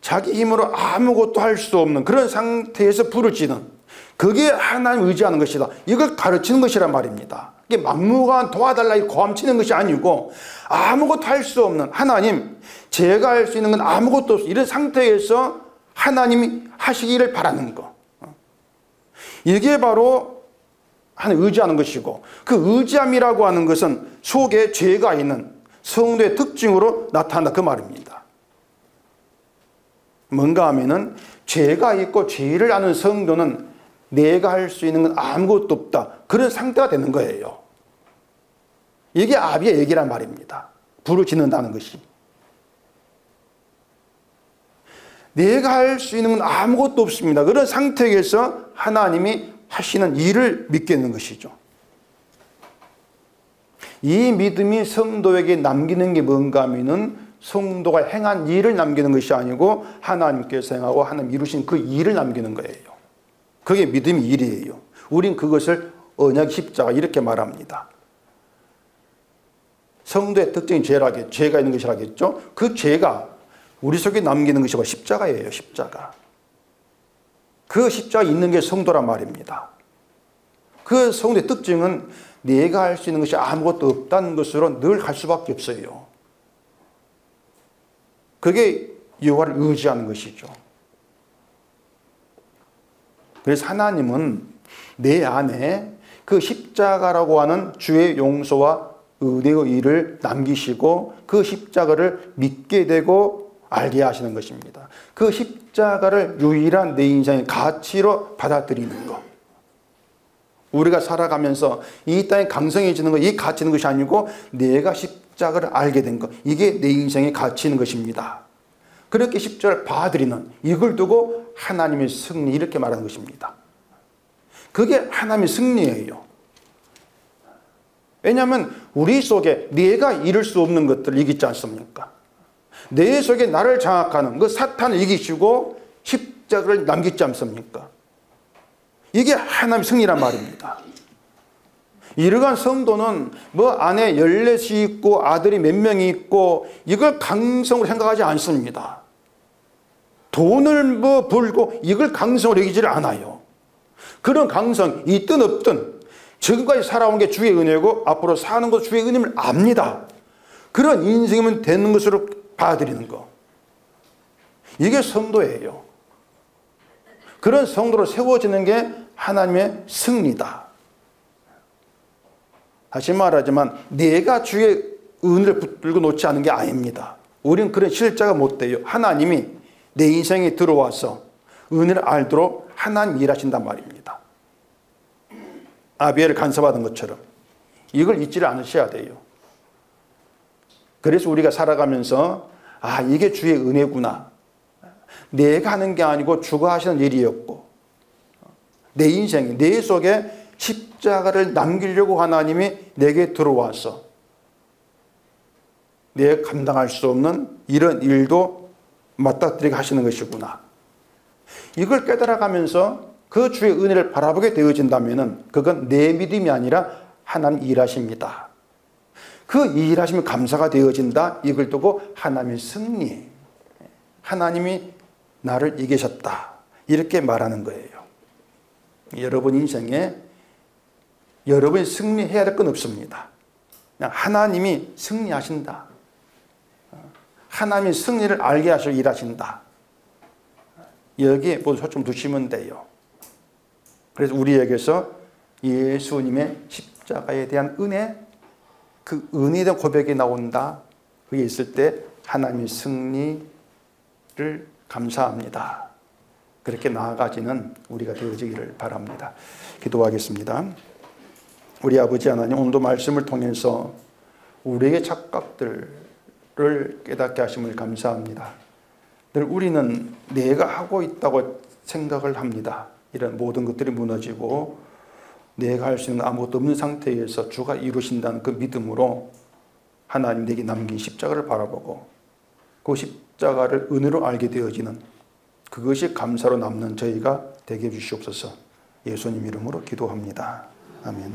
Speaker 1: 자기 힘으로 아무것도 할 수 없는 그런 상태에서 부르짖는, 그게 하나님 의지하는 것이다, 이걸 가르치는 것이란 말입니다. 이게 막무가내 도와달라 이 고함치는 것이 아니고 아무것도 할 수 없는 하나님, 제가 할 수 있는 건 아무것도 없어, 이런 상태에서 하나님이 하시기를 바라는 거, 이게 바로 하나님 의지하는 것이고, 그 의지함이라고 하는 것은 속에 죄가 있는 성도의 특징으로 나타난다, 그 말입니다. 뭔가 하면은 죄가 있고 죄를 아는 성도는 내가 할 수 있는 건 아무것도 없다, 그런 상태가 되는 거예요. 이게 아비의 얘기란 말입니다. 부르짖는다는 것이. 내가 할 수 있는 건 아무것도 없습니다. 그런 상태에서 하나님이 하시는 일을 믿겠는 것이죠. 이 믿음이 성도에게 남기는 게 뭔가 하면은 성도가 행한 일을 남기는 것이 아니고 하나님께서 행하고 하나님 이루신 그 일을 남기는 거예요. 그게 믿음의 일이에요. 우린 그것을 언약 십자가 이렇게 말합니다. 성도의 특징이 죄가 있는 것이라겠죠. 그 죄가 우리 속에 남기는 것이 바로 십자가예요. 십자가. 그 십자가 있는 게 성도란 말입니다. 그 성도의 특징은 내가 할 수 있는 것이 아무것도 없다는 것으로 늘 갈 수밖에 없어요. 그게 여호와를 의지하는 것이죠. 그래서 하나님은 내 안에 그 십자가라고 하는 주의 용서와 은혜의 일을 남기시고 그 십자가를 믿게 되고 알게 하시는 것입니다. 그 십자가를 유일한 내 인생의 가치로 받아들이는 것. 우리가 살아가면서 이 땅에 강성해지는 것, 이 가치는 것이 아니고 내가 십자가를 알게 된 것. 이게 내 인생의 가치인 것입니다. 그렇게 십자가를 받아들이는 이걸 두고 하나님의 승리 이렇게 말하는 것입니다. 그게 하나님의 승리예요. 왜냐하면 우리 속에 내가 이룰 수 없는 것들을 이기지 않습니까? 내 속에 나를 장악하는 그 사탄을 이기시고 십자가를 남기지 않습니까? 이게 하나님의 승리란 말입니다. 이러한 성도는 뭐 아내 14이 있고 아들이 몇 명이 있고 이걸 강성으로 생각하지 않습니다. 돈을 뭐 벌고 이걸 강성으로 여기지를 않아요. 그런 강성 있든 없든 지금까지 살아온 게 주의 은혜고 앞으로 사는 것도 주의 은혜임을 압니다. 그런 인생이면 되는 것으로 받아들이는 거. 이게 성도예요. 그런 성도로 세워지는 게 하나님의 승리다. 다시 말하지만 내가 주의 은혜를 붙들고 놓지 않은 게 아닙니다. 우리는 그런 실자가 못 돼요. 하나님이 내 인생에 들어와서 은혜를 알도록 하나님 일하신단 말입니다. 아비엘을 간섭하던 것처럼 이걸 잊지를 않으셔야 돼요. 그래서 우리가 살아가면서 아 이게 주의 은혜구나. 내가 하는 게 아니고 주가 하시는 일이었고 내 인생, 내 속에 십자가를 남기려고 하나님이 내게 들어와서 내가 감당할 수 없는 이런 일도 맞닥뜨리게 하시는 것이구나. 이걸 깨달아가면서 그 주의 은혜를 바라보게 되어진다면 그건 내 믿음이 아니라 하나님 일하십니다. 그 일하심이 감사가 되어진다. 이걸 두고 하나님의 승리, 하나님이 나를 이기셨다. 이렇게 말하는 거예요. 여러분 인생에 여러분이 승리해야 될 건 없습니다. 그냥 하나님이 승리하신다. 하나님이 승리를 알게 하셔 일하신다. 여기에 모두 초점 두시면 돼요. 그래서 우리에게서 예수님의 십자가에 대한 은혜, 그 은혜에 대한 고백이 나온다. 그게 있을 때 하나님의 승리를 감사합니다. 그렇게 나아가지는 우리가 되어지기를 바랍니다. 기도하겠습니다. 우리 아버지 하나님, 오늘도 말씀을 통해서 우리의 착각들을 깨닫게 하심을 감사합니다. 늘 우리는 내가 하고 있다고 생각을 합니다. 이런 모든 것들이 무너지고 내가 할 수 있는 아무것도 없는 상태에서 주가 이루신다는 그 믿음으로 하나님 내게 남긴 십자가를 바라보고 그 십자가를 은혜로 알게 되어지는 그것이 감사로 남는 저희가 되게 해주시옵소서. 예수님 이름으로 기도합니다. 아멘.